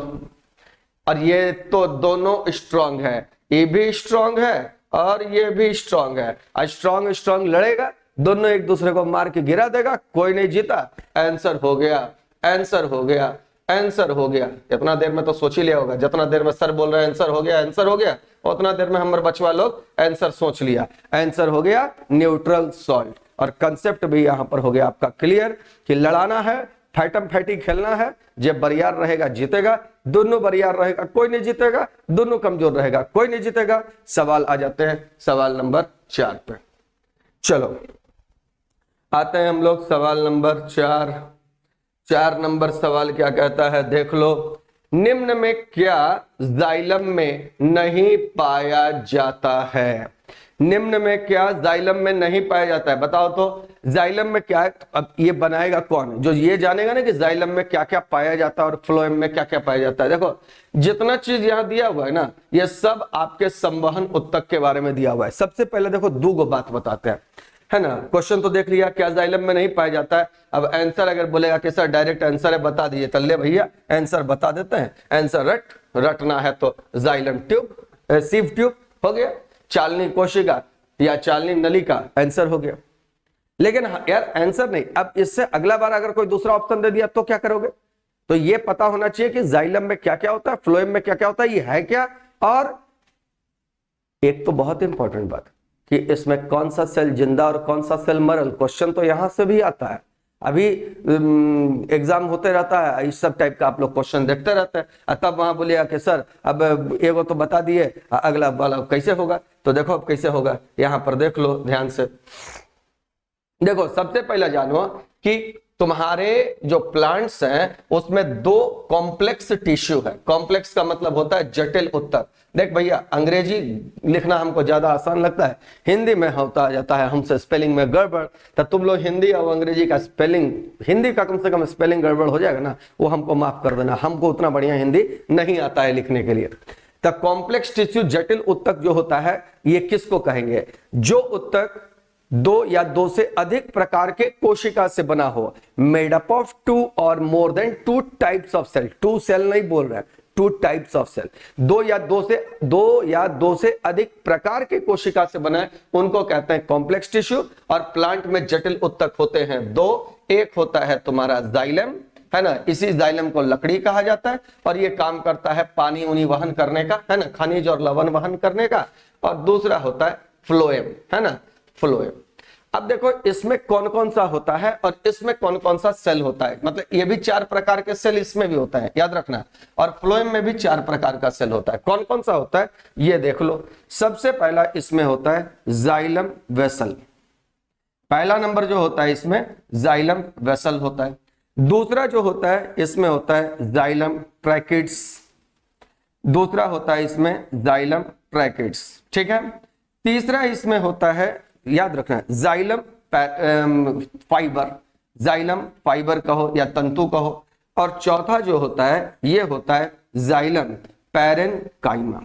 और ये तो दोनों स्ट्रांग है, ये भी स्ट्रांग है और ये भी स्ट्रांग है, स्ट्रांग स्ट्रांग लड़ेगा, दोनों एक दूसरे को मार के गिरा देगा, कोई नहीं जीता। आंसर हो गया, आंसर हो गया, आंसर हो गया। इतना देर में तो सोच ही लिया होगा, जितना देर में सर बोल रहे हैं आंसर हो गया, आंसर हो गया, उतना देर में हमारे बचवा लोग आंसर सोच लिया। आंसर हो गया न्यूट्रल सॉल्ट, और कंसेप्ट भी यहां पर हो गया आपका क्लियर कि लड़ाना है, फाइटम फाइटी खेलना है, जब बरियार रहेगा जीतेगा, दोनों बरियार रहेगा कोई नहीं जीतेगा, दोनों कमजोर रहेगा कोई नहीं जीतेगा। सवाल आ जाते हैं सवाल नंबर 4 पे। चलो आते हैं हम लोग सवाल नंबर 4 नंबर सवाल क्या कहता है देख लो, निम्न में क्या जाइलम में नहीं पाया जाता है, निम्न में क्या जाइलम में नहीं पाया जाता है, बताओ तो जाइलम में क्या है। अब ये बनाएगा कौन, जो ये जानेगा ना कि जाइलम में क्या क्या पाया जाता है और फ्लोएम में क्या क्या पाया जाता है। देखो जितना चीज यहाँ दिया हुआ है ना, ये सब आपके संवहन उत्तक के बारे में दिया हुआ है। सबसे पहले देखो 2 बात बताते हैं है ना, क्वेश्चन तो देख लिया क्या जाइलम में नहीं पाया जाता है। अब आंसर अगर बोलेगा कि सर डायरेक्ट आंसर है बता दीजिए, तो ले भैया आंसर बता देते हैं। आंसर रटना है तो जाइलम ट्यूब, सीव ट्यूब हो गया, चालनी कोशिका या चालनी नलिका, आंसर हो गया। लेकिन यार आंसर नहीं, अब इससे अगला बार अगर कोई दूसरा ऑप्शन दे दिया तो क्या करोगे, तो ये पता होना चाहिए कि जाइलम में क्या क्या होता है, फ्लोएम में क्या क्या होता है, ये है क्या। और एक तो बहुत इंपॉर्टेंट बात, कि इसमें कौन सा सेल जिंदा और कौन सा सेल मरल, क्वेश्चन तो यहां से भी आता है। अभी एग्जाम होते रहता है, इस सब टाइप का आप लोग क्वेश्चन देखते रहते हैं, तब वहां बोलिए कि सर अब एगो तो बता दिए, अगला वाला कैसे होगा। तो देखो अब कैसे होगा, यहाँ पर देख लो ध्यान से। देखो सबसे पहला जानो कि तुम्हारे जो प्लांट्स हैं उसमें दो कॉम्प्लेक्स टिश्यू है। कॉम्प्लेक्स का मतलब होता है जटिल उत्तक। देख भैया, अंग्रेजी लिखना हमको ज्यादा आसान लगता है, हिंदी में होता जाता है हमसे स्पेलिंग में गड़बड़। तो तुम लोग हिंदी और अंग्रेजी का स्पेलिंग, हिंदी का कम से कम स्पेलिंग गड़बड़ हो जाएगा ना, वो हमको माफ कर देना, हमको उतना बढ़िया हिंदी नहीं आता है लिखने के लिए। तो कॉम्प्लेक्स टिश्यू जटिल उत्तक जो होता है, ये किसको कहेंगे? जो उत्तक दो या दो से अधिक प्रकार के कोशिका से बना हो, मेड अप ऑफ टू और more than two types of cell. Two cell नहीं बोल रहे, टू टाइप्स ऑफ सेल। दो या दो से अधिक प्रकार के कोशिका से बना है, उनको कहते हैं कॉम्प्लेक्स टिश्यू। और प्लांट में जटिल उत्तक होते हैं दो, एक होता है तुम्हारा जाइलम, है ना, इसी जाइलम को लकड़ी कहा जाता है, और ये काम करता है पानी उनी वहन करने का, है ना, खनिज और लवण वहन करने का। और दूसरा होता है फ्लोएम, है ना, फ्लोएम। अब देखो इसमें कौन कौन सा होता है और इसमें कौन कौन सा सेल होता है, मतलब ये भी चार प्रकार के सेल इसमें भी होता है, याद रखना। और फ्लोएम में भी चार प्रकार का सेल होता है। कौन कौन सा होता है ये देख लो। सबसे पहला इसमें होता है जाइलम वेसल, पहला नंबर जो होता है इसमें जाइलम वेसल होता है। दूसरा जो होता है इसमें होता है जाइलम ट्रैकिड्स, दूसरा होता है इसमें जाइलम ट्रैकिड्स, ठीक है। तीसरा इसमें होता है, याद रखना, जाइलम फाइबर, जाइलम फाइबर कहो या तंतु कहो। और चौथा जो होता है ये होता है जाइलम पैरेनकाइमा।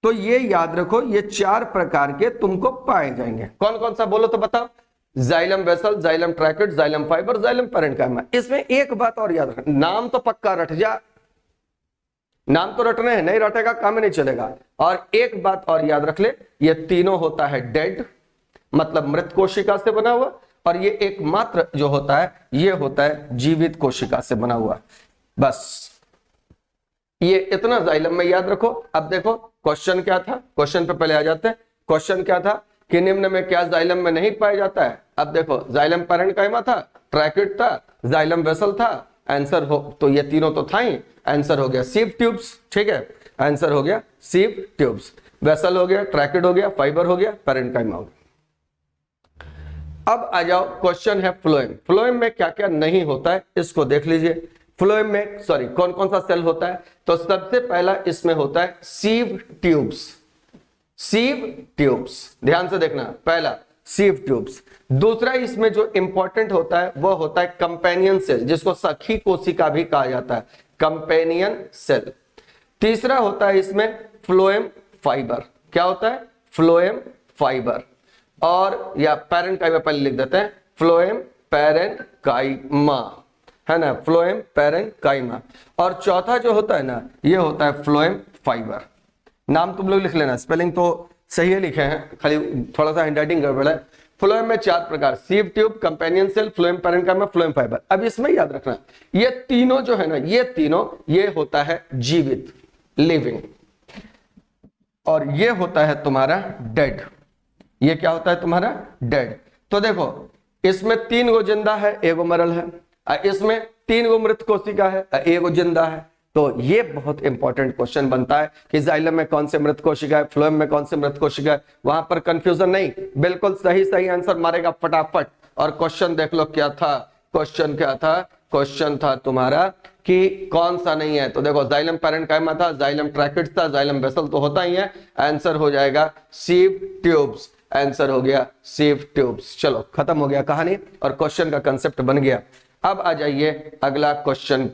तो ये याद रखो, ये चार प्रकार के तुमको पाए जाएंगे। कौन कौन सा बोलो तो बताओ? Xylem vessel, xylem tracheid, xylem fibre, xylem parenchyma. इसमें एक बात और याद रखना, नाम तो पक्का रट जा, नाम तो रटने हैं, नहीं रटेगा काम नहीं चलेगा। और एक बात और याद रख ले, ये तीनों होता है डेड, मतलब मृत कोशिका से बना हुआ। और ये एकमात्र जो होता है ये होता है जीवित कोशिका से बना हुआ। बस ये इतना जाइलम में याद रखो। अब देखो क्वेश्चन क्या था, क्वेश्चन पे पहले आ जाते हैं। क्वेश्चन क्या था कि निम्न में क्या जाइलम में नहीं पाया जाता है? अब देखो जाइलम पैरेनकाइमा था, ट्रैकिड था, जाइलम वेसल था, आंसर हो तो ये तीनों तो था ही, आंसर हो गया सीव ट्यूब्स, ठीक है, आंसर हो गया सीव ट्यूब्स। वेसल हो गया, ट्रैकिड हो गया, फाइबर हो गया, पैरेनकाइमा हो गया। अब आ जाओ, क्वेश्चन है फ्लोएम। फ्लोएम में क्या क्या नहीं होता है इसको देख लीजिए। फ्लोएम में कौन कौन सा सेल होता है? तो सबसे पहला इसमें होता है सीव ट्यूब्स, सीव ट्यूब्स, ध्यान से देखना, पहला सीव ट्यूब्स। दूसरा इसमें जो इंपॉर्टेंट होता है वो होता है कंपेनियन सेल, जिसको सखी कोशिका भी कहा जाता है, कंपेनियन सेल। तीसरा होता है इसमें फ्लोएम फाइबर। क्या होता है? Phloem fibre. और या पैरेनकाइमा पहले लिख देते हैं, फ्लोएम पैरेनकाइमा, है ना, फ्लोएम पैरेनकाइमा। और चौथा जो होता है ना ये होता है फ्लोएम फाइबर। नाम तुम लोग लिख लेना, स्पेलिंग तो सही है लिखे हैं, खाली थोड़ा सा हैंडराइटिंग गड़बड़ है। फ्लोएम में चार प्रकार, sieve tube, companion cell, phloem parenchyma, phloem fibre. अब इसमें याद रखना ये तीनों जो है ना, ये तीनों ये होता है जीवित, लिविंग, और ये होता है तुम्हारा डेड। ये क्या होता है तुम्हारा? डेड। तो देखो इसमें तीन गो जिंदा है, एगो मरल है, इसमें तीन गो मृत कोशिका है, एगो जिंदा है। तो ये बहुत इंपॉर्टेंट क्वेश्चन बनता है कि जाइलम में कौन से मृत कोशिका है, फ्लोएम में कौन से मृत कोशिका है, वहां पर कंफ्यूजन नहीं, बिल्कुल सही सही आंसर मारेगा फटाफट। और क्वेश्चन देख लो क्या था, क्वेश्चन क्या था? क्वेश्चन था तुम्हारा कि कौन सा नहीं है। तो देखो जाइलम पैरेनकाइमा था, जाइलम ट्रैकिड था, जाइलम वेसल तो होता ही है, आंसर हो जाएगा सीव ट्यूब्स, आंसर हो गया सीव ट्यूब्स। चलो खत्म हो गया कहानी और क्वेश्चन का कंसेप्ट बन गया। अब आ जाइए अगला क्वेश्चन,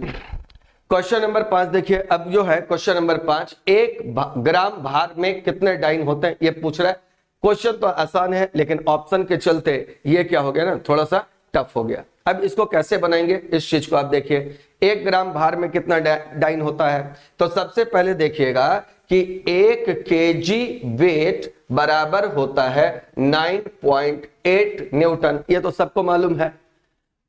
क्वेश्चन नंबर 5 देखिए। अब जो है क्वेश्चन नंबर 5, 1 ग्राम भार में कितने डाइन होते हैं ये पूछ रहा है। क्वेश्चन तो आसान है लेकिन ऑप्शन के चलते ये क्या हो गया ना, थोड़ा सा टफ हो गया। अब इसको कैसे बनाएंगे इस चीज को आप देखिए। 1 ग्राम भार में कितना डाइन होता है? तो सबसे पहले देखिएगा कि 1 केजी वेट बराबर होता है 9.8 न्यूटन, ये तो सबको मालूम है।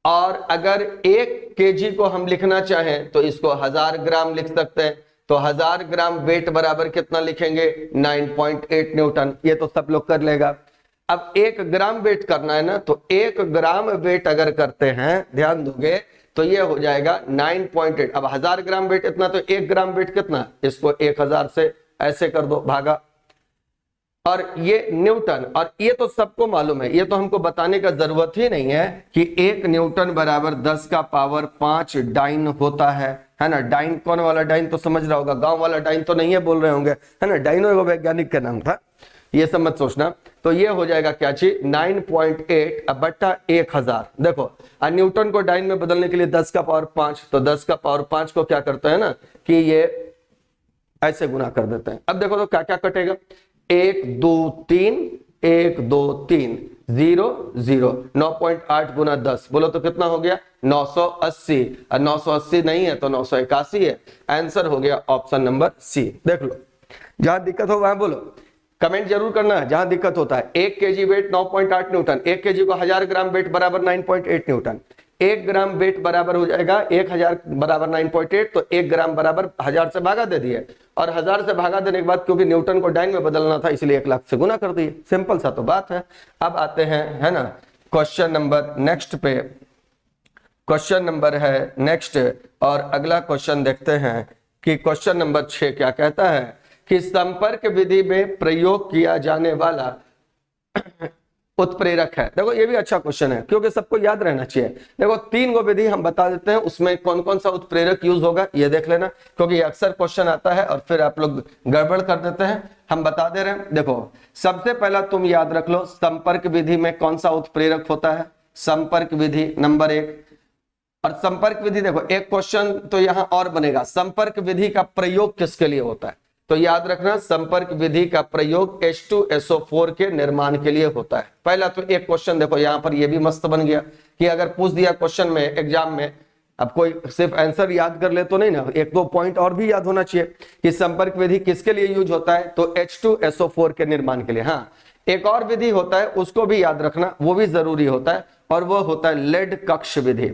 और अगर 1 केजी को हम लिखना चाहें तो इसको 1000 ग्राम लिख सकते हैं, तो 1000 ग्राम वेट बराबर कितना लिखेंगे 9.8 न्यूटन। ये तो सब लोग कर लेगा। अब 1 ग्राम वेट करना है ना, तो 1 ग्राम वेट अगर करते हैं, ध्यान दोगे तो ये हो जाएगा 9.8। अब 1000 ग्राम वेट इतना, तो 1 ग्राम वेट कितना, इसको 1000 से ऐसे कर दो भागा, और ये न्यूटन। और ये तो सबको मालूम है, ये तो हमको बताने का जरूरत ही नहीं है कि 1 न्यूटन बराबर 10 का पावर 5 डाइन होता है ना। डाइन कौन वाला डाइन तो समझ रहा होगा, गांव वाला डाइन तो नहीं है बोल रहे होंगे, है ना। डाइनो एगो वैज्ञानिक का नाम था, ये सब मत सोचना। तो ये हो जाएगा क्या चीज 9.8 अब बट्टा 1000। देखो न्यूटन को डाइन में बदलने के लिए 10 का पावर 5, तो 10 का पावर 5 को क्या करते हैं ना कि ये ऐसे गुना कर देते हैं। अब देखो तो क्या क्या कटेगा, 1 2 3 1 2 3 0 0, 9.8 गुना 10 बोलो तो कितना हो गया 980। और 980 नहीं है तो 981 है। आंसर हो गया ऑप्शन नंबर सी। देख लो, जहां दिक्कत हो वहां बोलो, कमेंट जरूर करना है जहां दिक्कत होता है। 1 केजी वेट 9.8 न्यूटन, 1 केजी को 1000 ग्राम वेट बराबर 9.8 न्यूटन। 1 ग्राम वेट बराबर हो जाएगा 1000 बराबर 9.8, तो 1 ग्राम बराबर 1000 से भागा दे दिए, और 1000 से भागा देने के बाद क्योंकि न्यूटन को डाइन में बदलना था इसलिए 1 लाख से गुना कर दिए। सिंपल सा तो बात है। अब आते हैं, है ना, क्वेश्चन नंबर नेक्स्ट पे। क्वेश्चन नंबर है नेक्स्ट, और अगला क्वेश्चन देखते हैं कि क्वेश्चन नंबर 6 क्या कहता है कि संपर्क विधि में प्रयोग किया जाने वाला उत्प्रेरक है। देखो ये भी अच्छा क्वेश्चन है क्योंकि सबको याद रहना चाहिए। देखो 3 गो विधि हम बता देते हैं, उसमें कौन कौन सा उत्प्रेरक यूज होगा ये देख लेना, क्योंकि ये अक्सर क्वेश्चन आता है और फिर आप लोग गड़बड़ कर देते हैं। हम बता दे रहे हैं, देखो सबसे पहला तुम याद रख लो संपर्क विधि में कौन सा उत्प्रेरक होता है, संपर्क विधि नंबर 1। और संपर्क विधि देखो एक क्वेश्चन तो यहां और बनेगा, संपर्क विधि का प्रयोग किसके लिए होता है, तो याद रखना संपर्क विधि का प्रयोग H2SO4 के निर्माण के लिए होता है। पहला तो एक क्वेश्चन देखो यहां पर ये भी मस्त बन गया कि अगर पूछ दिया क्वेश्चन में एग्जाम में, अब कोई सिर्फ आंसर याद कर ले तो नहीं ना, 1-2 पॉइंट और भी याद होना चाहिए कि संपर्क विधि किसके लिए यूज होता है, तो H2SO4 के निर्माण के लिए। हाँ, एक और विधि होता है उसको भी याद रखना, वो भी जरूरी होता है, और वो होता है लेड कक्ष विधि।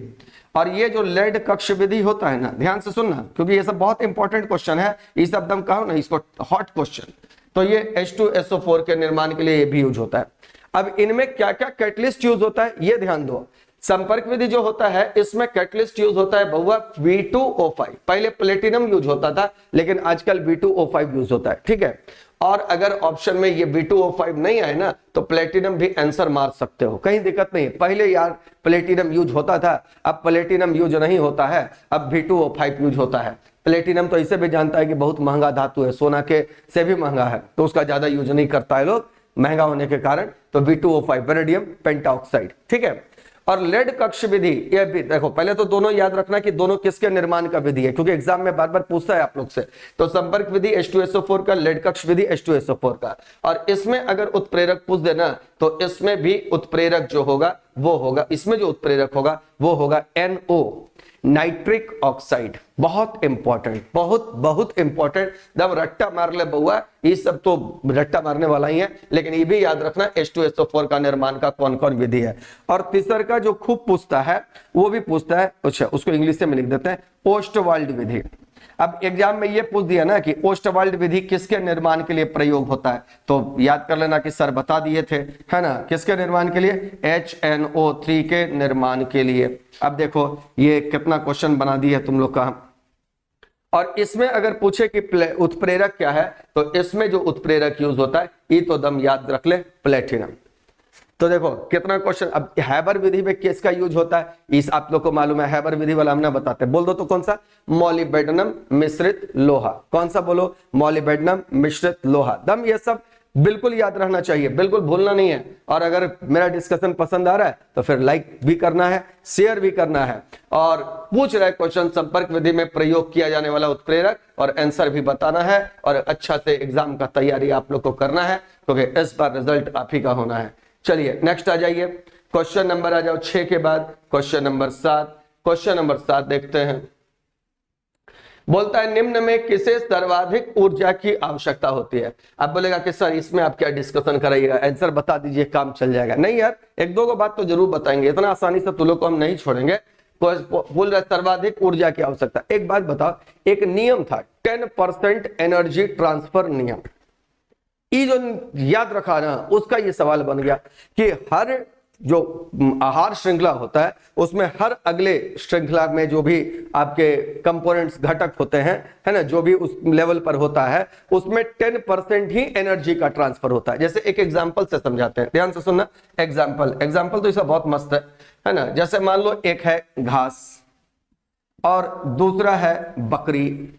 और ये जो लेड कक्ष विधि होता है ना, ध्यान से सुनना क्योंकि ये सब बहुत इंपॉर्टेंट क्वेश्चन है, ये सब एकदम कहो ना इसको हॉट क्वेश्चन। तो ये H2SO4 के निर्माण के लिए ये भी यूज होता है। अब इनमें क्या क्या कैटलिस्ट यूज होता है ये ध्यान दो। संपर्क विधि जो होता है इसमें कैटलिस्ट यूज होता है बहुआ V2O5। पहले प्लेटिनम यूज होता था लेकिन आजकल V2O5 यूज होता है, ठीक है। और अगर ऑप्शन में ये V2O5 नहीं आए ना तो प्लेटिनम भी आंसर मार सकते हो, कहीं दिक्कत नहीं है। पहले यार प्लेटिनम यूज होता था, अब प्लेटिनम यूज नहीं होता है, अब V2O5 यूज होता है। प्लेटिनम तो इसे भी जानता है कि बहुत महंगा धातु है, सोना के से भी महंगा है, तो उसका ज्यादा यूज नहीं करता है लोग महंगा होने के कारण। तो V2O5 वेनेडियम पेंटाऑक्साइड, ठीक है। और लेड कक्ष विधि ये भी देखो, पहले तो दोनों याद रखना कि दोनों किसके निर्माण का विधि है, क्योंकि एग्जाम में बार बार पूछता है आप लोग से। तो संपर्क विधि H2SO4 का, लेड कक्ष विधि H2SO4 का। और इसमें अगर उत्प्रेरक पूछ देना तो इसमें भी उत्प्रेरक जो होगा वो होगा, इसमें जो उत्प्रेरक होगा वो होगा NO, नाइट्रिक ऑक्साइड। बहुत इंपॉर्टेंट, बहुत बहुत इंपॉर्टेंट, जब रट्टा मार ले बउआ, ये सब तो रट्टा मारने वाला ही है, लेकिन ये भी याद रखना H2SO4 का निर्माण का कौन कौन विधि है। और तीसर का जो खूब पूछता है वो भी पूछता है, अच्छा उसको इंग्लिश में लिख देते हैं, ओस्टवाल्ड विधि। अब एग्जाम में ये पूछ दिया ना कि ओस्टवाल्ड विधि किसके निर्माण के लिए प्रयोग होता है, तो याद कर लेना कि सर बता दिए थे, है ना, किसके निर्माण के लिए, HNO3 के निर्माण के लिए। अब देखो ये कितना क्वेश्चन बना दिया तुम लोग का। और इसमें अगर पूछे कि उत्प्रेरक क्या है, तो इसमें जो उत्प्रेरक यूज होता है ये तो दम याद रख ले, प्लेटिनम। तो देखो कितना क्वेश्चन। अब हैबर विधि में किसका यूज होता है, इस आप लोग को मालूम है, हैबर विधि वाला हमने बताते हैं, बोल दो तो कौन सा, मॉलिब्डेनम मिश्रित लोहा। कौन सा बोलो, मॉलिब्डेनम मिश्रित लोहा। दम ये सब बिल्कुल याद रहना चाहिए, बिल्कुल भूलना नहीं है। और अगर मेरा डिस्कशन पसंद आ रहा है तो फिर लाइक भी करना है, शेयर भी करना है। और पूछ रहे क्वेश्चन संपर्क विधि में प्रयोग किया जाने वाला उत्प्रेरक, और आंसर भी बताना है, और अच्छा से एग्जाम का तैयारी आप लोग को करना है, क्योंकि इस बार रिजल्ट आप ही का होना है। चलिए नेक्स्ट आ जाइए, क्वेश्चन नंबर आ जाओ 6 के बाद क्वेश्चन नंबर 7। क्वेश्चन नंबर 7 देखते हैं, बोलता है निम्न में किसे सर्वाधिक ऊर्जा की आवश्यकता होती है। अब बोलेगा कि सर इसमें आप क्या डिस्कशन कराइएगा, आंसर बता दीजिए काम चल जाएगा। नहीं यार, 1-2 बात तो जरूर बताएंगे, इतना आसानी से तुम लोग को हम नहीं छोड़ेंगे। बोल रहा है सर्वाधिक ऊर्जा की आवश्यकता। एक बात बताओ, एक नियम था 10% एनर्जी ट्रांसफर नियम, ये जो याद रखा ना, उसका ये सवाल बन गया कि हर जो आहार श्रृंखला होता है उसमें हर अगले श्रृंखला में जो भी आपके कंपोनेंट्स घटक होते हैं, है ना, जो भी उस लेवल पर होता है उसमें 10% ही एनर्जी का ट्रांसफर होता है। जैसे एक एग्जांपल से समझाते हैं, ध्यान से सुनना। एग्जांपल तो इसका बहुत मस्त है ना। जैसे मान लो एक है घास और दूसरा है बकरी,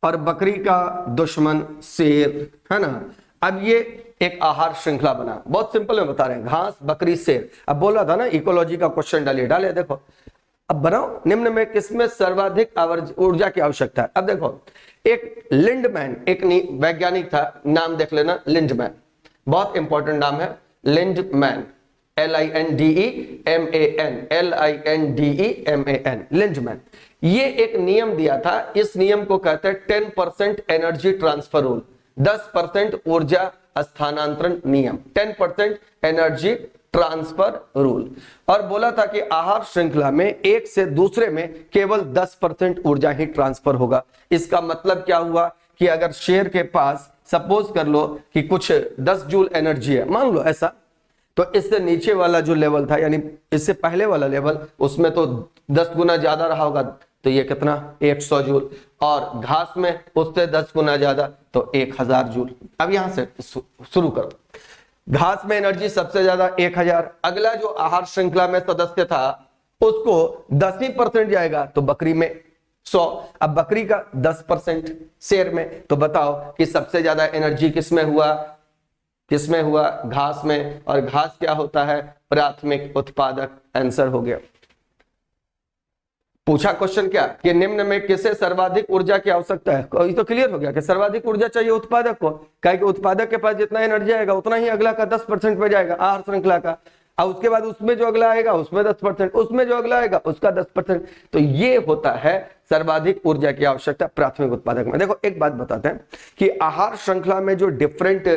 और बकरी का दुश्मन शेर, है ना। अब ये एक आहार श्रृंखला बना, बहुत सिंपल में बता रहे हैं, घास बकरी शेर। अब बोल रहा था ना इकोलॉजी का क्वेश्चन डाले देखो। अब बनाओ, निम्न में किसमें सर्वाधिक ऊर्जा की आवश्यकता है। अब देखो, एक लिंडमैन, एक वैज्ञानिक था, नाम देख लेना, लिंडमैन, बहुत इंपॉर्टेंट नाम है, लिंडमैन, LINDEMAN, लिंडमैन। ये एक नियम दिया था, इस नियम को कहते हैं 10% एनर्जी ट्रांसफर रूल, 10% ऊर्जा स्थानांतरण नियम, 10% एनर्जी ट्रांसफर रूल। और बोला था कि आहार श्रृंखला में एक से दूसरे में केवल 10% ऊर्जा ही ट्रांसफर होगा। इसका मतलब क्या हुआ कि अगर शेर के पास सपोज कर लो कि कुछ 10 जूल एनर्जी है, मान लो ऐसा, तो इससे नीचे वाला जो लेवल था, यानी इससे पहले वाला लेवल, उसमें तो 10 गुना ज्यादा रहा होगा, तो ये कितना 100 जूल, और घास में उससे 10 गुना ज्यादा, तो 1000 जूल। अब यहां से शुरू करो, घास में एनर्जी सबसे ज्यादा 1000, अगला जो आहार श्रृंखला में सदस्य था उसको 10% जाएगा, तो बकरी में 100, अब बकरी का 10% शेर में, तो बताओ कि सबसे ज्यादा एनर्जी किसमें हुआ, घास में, और घास क्या होता है, प्राथमिक उत्पादक। आंसर हो गया। पूछा क्वेश्चन क्या कि निम्न में किसे सर्वाधिक ऊर्जा की आवश्यकता है, ये तो क्लियर हो गया कि सर्वाधिक ऊर्जा चाहिए उत्पादक को, क्या कि उत्पादक के पास जितना एनर्जी आएगा उतना ही अगला का 10% पे जाएगा आहार श्रृंखला का, और उसके बाद उसमें जो अगला आएगा उसमें 10%, उसमें जो अगला आएगा उसका 10%। तो ये होता है सर्वाधिक ऊर्जा की आवश्यकता प्राथमिक उत्पादक में। देखो एक बात बताते हैं कि आहार श्रृंखला में जो डिफरेंट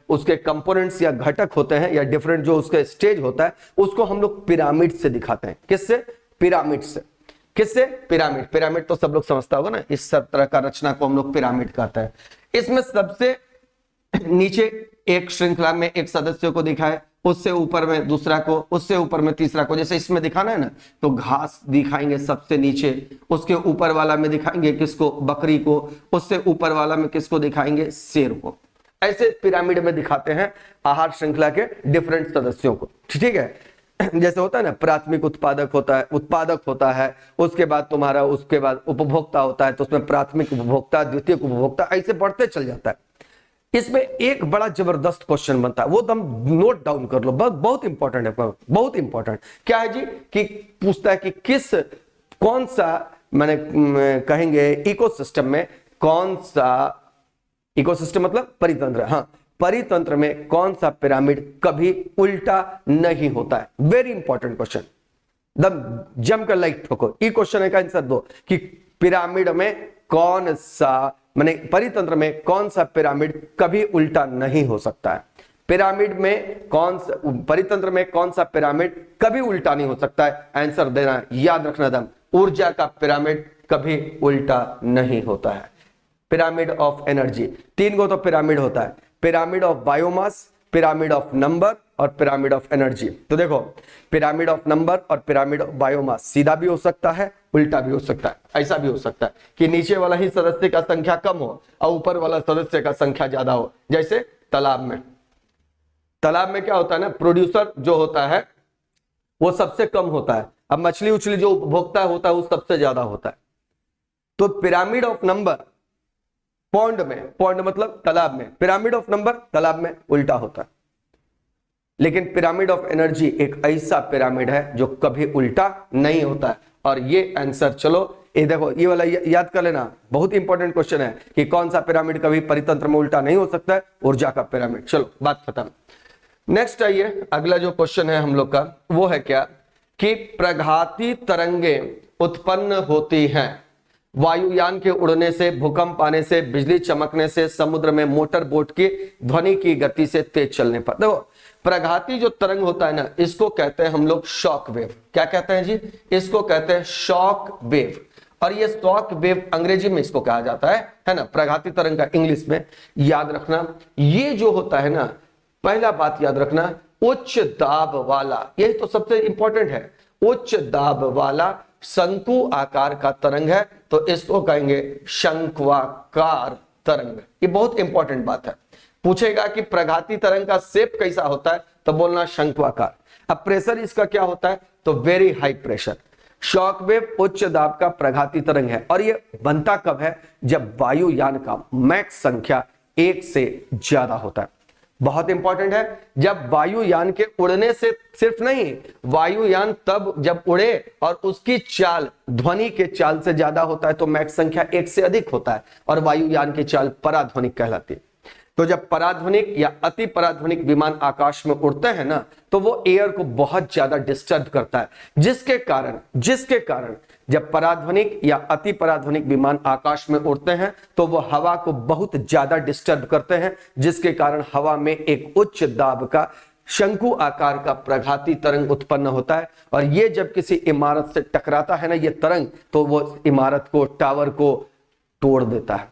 उसके कंपोनेंट्स या घटक होते हैं, या डिफरेंट जो उसका स्टेज होता है, उसको हम लोग पिरामिड से दिखाते हैं। किससे? पिरामिड से। किससे? पिरामिड तो सब लोग समझता होगा ना, इस सब तरह का रचना को हम लोग पिरामिड कहते हैं। इसमें सबसे नीचे एक श्रृंखला में एक सदस्य को दिखाए, उससे ऊपर में दूसरा को, उससे ऊपर में तीसरा को। जैसे इसमें दिखाना है ना, तो घास दिखाएंगे सबसे नीचे, उसके ऊपर वाला में दिखाएंगे किसको, बकरी को, उससे ऊपर वाला में किसको दिखाएंगे, शेर को। ऐसे पिरामिड में दिखाते हैं आहार श्रृंखला के डिफरेंट सदस्यों को, ठीक है। जैसे होता है ना, प्राथमिक उत्पादक होता है, उसके बाद तुम्हारा, उसके बाद उपभोक्ता होता है, तो उसमें प्राथमिक उपभोक्ता, द्वितीयक उपभोक्ता, ऐसे बढ़ते चल जाता है। इसमें एक बड़ा जबरदस्त क्वेश्चन बनता है, वो तुम नोट डाउन कर लो, बहुत इंपॉर्टेंट है, बहुत इंपॉर्टेंट। क्या है जी कि पूछता है कि कौन सा, मैंने कहेंगे इकोसिस्टम में, कौन सा इकोसिस्टम मतलब परितंत्र, हाँ, परितंत्र में कौन सा पिरामिड कभी उल्टा नहीं होता है। वेरी इंपॉर्टेंट क्वेश्चन, दम जम कर लाइक ठोको। ये क्वेश्चन का आंसर दो कि पिरामिड में कौन सा, माने परितंत्र में कौन सा पिरामिड कभी उल्टा नहीं हो सकता है। पिरामिड में कौन सा, परितंत्र में कौन सा पिरामिड कभी उल्टा नहीं हो सकता है। आंसर देना, याद रखना दम, ऊर्जा का पिरामिड कभी उल्टा नहीं होता है। पिरामिड ऑफ एनर्जी, 3 गो तो पिरामिड होता है, pyramid of biomass, pyramid of number और पिरामिड ऑफ एनर्जी। तो देखो, पिरामिड ऑफ नंबर और पिरामिड ऑफ बायोमास सीधा भी हो सकता है, उल्टा भी हो सकता है। ऐसा भी हो सकता है कि नीचे वाला ही सदस्य का संख्या कम हो और ऊपर वाला सदस्य का संख्या ज्यादा हो। जैसे तालाब में क्या होता है ना, प्रोड्यूसर जो होता है वो सबसे कम होता है, अब मछली उछली जो उपभोक्ता होता है वो सबसे ज्यादा होता है। तो पिरामिड ऑफ नंबर पॉन्ड मतलब तालाब में, पिरामिड ऑफ नंबर तालाब में उल्टा होता है। लेकिन पिरामिड ऑफ एनर्जी एक ऐसा पिरामिड है जो कभी उल्टा नहीं होता है। और ये आंसर, चलो ये देखो, ये वाला याद कर लेना, बहुत इंपॉर्टेंट क्वेश्चन है कि कौन सा पिरामिड कभी परितंत्र में उल्टा नहीं हो सकता है, ऊर्जा का पिरामिड। चलो बात खत्म। नेक्स्ट आइए, अगला जो क्वेश्चन है हम लोग का वो है क्या कि प्रघाती तरंगें उत्पन्न होती हैं वायुयान के उड़ने से, भूकंप आने से, बिजली चमकने से, समुद्र में मोटर बोट की ध्वनि की गति से तेज चलने पर। देखो प्रघाती जो तरंग होता है ना, इसको कहते हैं हम लोग शॉक वेव। क्या कहते हैं जी? इसको कहते हैं शॉक वेव। और ये शॉक वेव अंग्रेजी में इसको कहा जाता है ना, प्रघाती तरंग का इंग्लिश में। याद रखना ये जो होता है ना, पहला बात याद रखना, उच्च दाब वाला, यही तो सबसे इंपॉर्टेंट है, उच्च दाब वाला शंकु आकार का तरंग है, तो इसको कहेंगे शंक्वाकार तरंग। ये बहुत इंपॉर्टेंट बात है। पूछेगा कि प्रघाती तरंग का शेप कैसा होता है, तो बोलना शंक्वाकार। अब प्रेशर इसका क्या होता है, तो very high pressure. Shock wave उच्च दाब का प्रघाती तरंग है, और ये बनता कब है, जब वायुयान का मैक्स संख्या 1 से ज्यादा होता है। बहुत इंपॉर्टेंट है, जब वायुयान के उड़ने से सिर्फ नहीं, वायुयान तब जब उड़े और उसकी चाल ध्वनि के चाल से ज्यादा होता है, तो मैक्स संख्या 1 से अधिक होता है, और वायुयान की चाल पराध्वनिक कहलाती है। तो जब पराध्वनिक या अति पराध्वनिक विमान आकाश में उड़ते हैं ना, तो वो एयर को बहुत ज्यादा डिस्टर्ब करता है, जिसके कारण जब पराध्वनिक या अति पराध्वनिक विमान आकाश में उड़ते हैं, तो वो हवा को बहुत ज्यादा डिस्टर्ब करते हैं, जिसके कारण हवा में एक उच्च दाब का शंकु आकार का प्रघाती तरंग उत्पन्न होता है। और ये जब किसी इमारत से टकराता है ना ये तरंग, तो वो इमारत को, टावर को तोड़ देता है।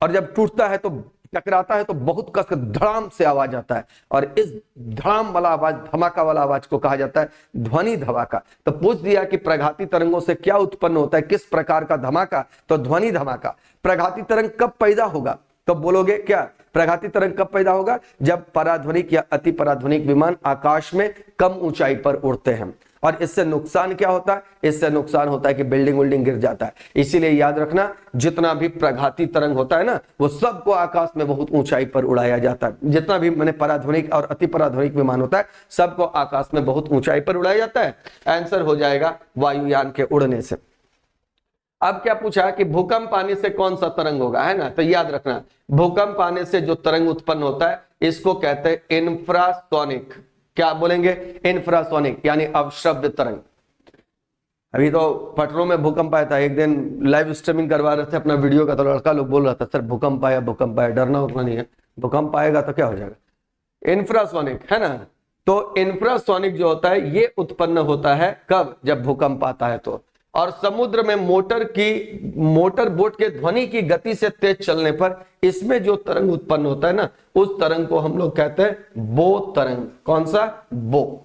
और जब टूटता है तो टकराता है तो बहुत कसकर धड़ाम से आवाज आता है, और इस धड़ाम वाला आवाज, धमाका वाला आवाज को कहा जाता है ध्वनि धमाका। तो पूछ दिया कि प्रघाती तरंगों से क्या उत्पन्न होता है, किस प्रकार का धमाका, तो ध्वनि धमाका। प्रघाती तरंग कब पैदा होगा, तो बोलोगे क्या, प्रघाती तरंग कब पैदा होगा, जब पराध्वनिक या अति पराध्वनिक विमान आकाश में कम ऊंचाई पर उड़ते हैं। और इससे नुकसान क्या होता है, इससे नुकसान होता है कि बिल्डिंग विल्डिंग गिर जाता है। इसीलिए याद रखना, जितना भी प्रघाती तरंग होता है ना, वो सबको आकाश में बहुत ऊंचाई पर उड़ाया जाता है। जितना भी मैंने पराध्वनिक और अति पराध्वनिक विमान होता है, सबको आकाश में बहुत ऊंचाई पर उड़ाया जाता है। आंसर हो जाएगा वायुयान के उड़ने से। अब क्या पूछा कि भूकंप आने से कौन सा तरंग होगा, है ना, तो याद रखना, भूकंप आने से जो तरंग उत्पन्न होता है, इसको कहते हैं इंफ्रासोनिक। क्या बोलेंगे, इंफ्रासोनिक, यानी अवश्रव्य तरंग। अभी तो पटना में भूकंप आया था, एक दिन लाइव स्ट्रीमिंग करवा रहे थे अपना वीडियो का, तो लड़का लोग बोल रहा था सर भूकंप आया, भूकंप आया, डरना उतना नहीं है, भूकंप आएगा तो क्या हो जाएगा, इंफ्रासोनिक, है ना। तो इंफ्रासोनिक जो होता है ये उत्पन्न होता है कब, जब भूकंप आता है तो। और समुद्र में मोटर बोट के ध्वनि की गति से तेज चलने पर इसमें जो तरंग उत्पन्न होता है ना, उस तरंग को हम लोग कहते हैं बो तरंग। कौन सा, बो।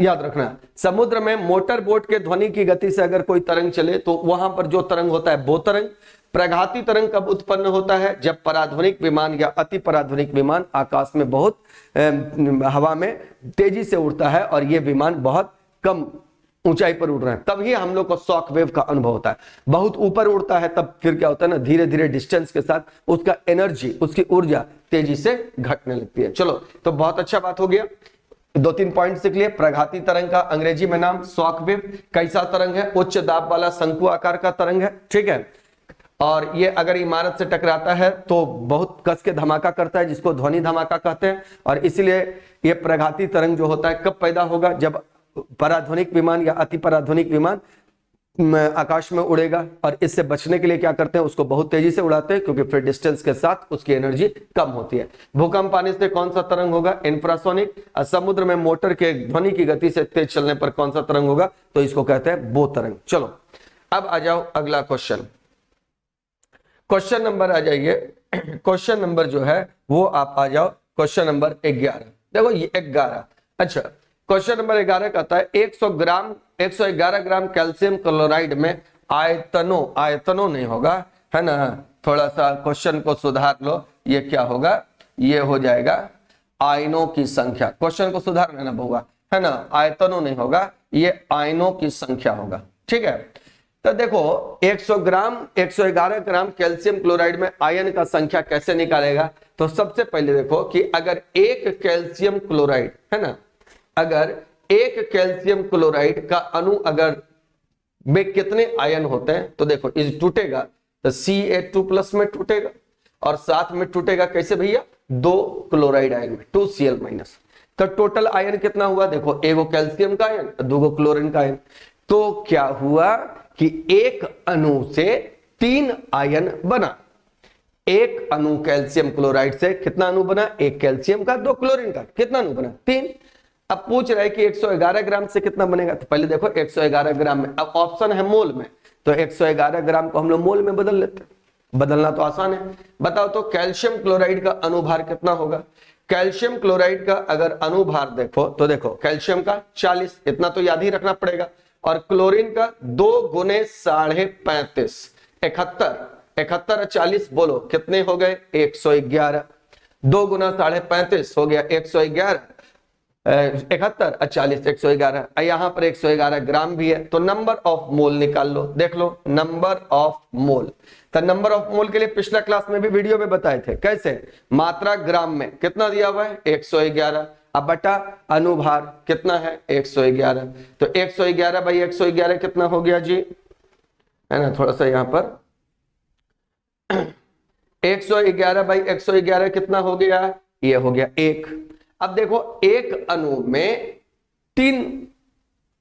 याद रखना, समुद्र में मोटर बोट के ध्वनि की गति से अगर कोई तरंग चले, तो वहां पर जो तरंग होता है बो तरंग। प्रघाती तरंग कब उत्पन्न होता है, जब पराध्वनिक विमान या अति पराध्वनिक विमान आकाश में बहुत हवा में तेजी से उड़ता है, और ये विमान बहुत कम ऊंचाई पर उड़ रहे हैं, तभी हम लोग को शॉक वेव का अनुभव होता है। बहुत ऊपर उड़ता है तब फिर क्या होता है ना, धीरे धीरे डिस्टेंस के साथ उसका एनर्जी, उसकी ऊर्जा तेजी से घटने लगती है। चलो, तो बहुत अच्छा बात हो गया, 2-3 पॉइंट सीख लिए। प्रघाती तरंग का अंग्रेजी में नाम शॉक वेव। कैसा तरंग है, उच्च दाब वाला शंकु आकार का तरंग है, ठीक है। और ये अगर इमारत से टकराता है तो बहुत कस के धमाका करता है, जिसको ध्वनि धमाका कहते हैं। और इसलिए ये प्रघाती तरंग जो होता है कब पैदा होगा, जब पराध्वनिक विमान या अति पराध्वनिक विमान आकाश में उड़ेगा। और इससे बचने के लिए क्या करते हैं, उसको बहुत तेजी से उड़ाते हैं, क्योंकि फिर डिस्टेंस के साथ उसकी एनर्जी कम होती है। भूकंप आने से कौन सा तरंग होगा, इंफ्रासोनिक। समुद्र में मोटर के ध्वनि की गति से तेज चलने पर कौन सा तरंग होगा, तो इसको कहते हैं बो तरंग। चलो, अब आ जाओ अगला क्वेश्चन। क्वेश्चन नंबर आ जाइए, क्वेश्चन नंबर जो है वो आप आ जाओ, क्वेश्चन नंबर 11। देखो ये 11, अच्छा, क्वेश्चन नंबर 11 कहता है 111 ग्राम कैल्शियम क्लोराइड में आयतनों नहीं होगा, है ना, थोड़ा सा क्वेश्चन को सुधार लो। ये क्या होगा, ये हो जाएगा आयनों की संख्या। क्वेश्चन को सुधार लेना होगा, है ना, आयतनों नहीं होगा, ये आयनों की संख्या होगा, ठीक है। तो देखो 111 ग्राम कैल्शियम क्लोराइड में आयन का संख्या कैसे निकालेगा। तो सबसे पहले देखो कि अगर एक कैल्शियम क्लोराइड, है ना, अगर एक कैल्शियम क्लोराइड का अणु अगर में कितने आयन होते हैं, तो देखो इस टूटेगा तो Ca2+ में टूटेगा, और साथ में टूटेगा कैसे भैया, 2 क्लोराइड आयन में, 2Cl-। तो टोटल आयन कितना हुआ, देखो एगो कैल्शियम का आयन, 2 क्लोरीन का आयन। तो क्या हुआ कि एक अणु से 3 आयन बना। एक अणु कैल्शियम क्लोराइड से कितना अणु बना, एक कैल्शियम का, दो क्लोरीन का, कितना अणु बना, 3। अब पूछ रहा है कि 111 ग्राम से कितना बनेगा, तो पहले देखो 111 ग्राम में, अब ऑप्शन है मोल में, तो 111 ग्राम को हम लोग मोल में बदल लेते हैं, बदलना तो आसान है। बताओ तो कैल्शियम क्लोराइड का अनुभार कितना होगा। कैल्शियम क्लोराइड का अगर अनुभार देखो तो देखो कैल्शियम का 40, इतना तो याद ही रखना पड़ेगा, और क्लोरीन का 2 गुने 35.5, 71, 71 और 40 बोलो कितने हो गए, 111। 2 गुना 35.5 हो गया 111, 71 और 40 111, यहां पर 111 ग्राम भी है, तो नंबर ऑफ मोल निकाल लो। देख लो नंबर ऑफ मोल, तो नंबर ऑफ मोल के लिए पिछला क्लास में भी वीडियो में बताए थे कैसे, मात्रा ग्राम में कितना दिया हुआ है 111, अब बटा अनुभार कितना है 111, तो 111 बाई 111 कितना हो गया जी, है ना, थोड़ा सा यहां पर 111 बाई 111 कितना हो गया, ये हो गया 1। अब देखो एक अणु में 3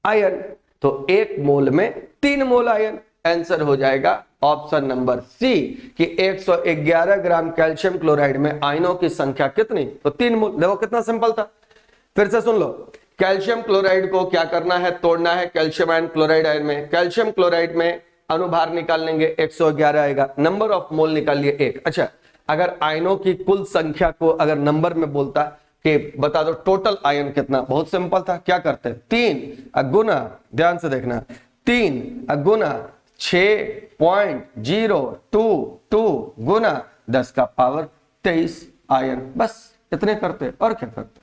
आयन, तो 1 मोल में 3 मोल आयन, आंसर हो जाएगा ऑप्शन नंबर सी कि 111 ग्राम कैल्शियम क्लोराइड में आयनों की संख्या कितनी, तो 3 मोल। देखो कितना सिंपल था, फिर से सुन लो, कैल्शियम क्लोराइड को क्या करना है, तोड़ना है कैल्शियम आयन क्लोराइड आयन में, कैल्शियम क्लोराइड में अनुभार निकाल लेंगे 111 आएगा, नंबर ऑफ मोल निकाल लिए 1। अच्छा, अगर आयनों की कुल संख्या को अगर नंबर में बोलता कि बता दो टोटल आयन कितना, बहुत सिंपल था, क्या करते हैं 3 गुना, ध्यान से देखना, 3 गुना 6.022 गुना 10 का पावर 23 आयन, बस इतने करते, और क्या करते,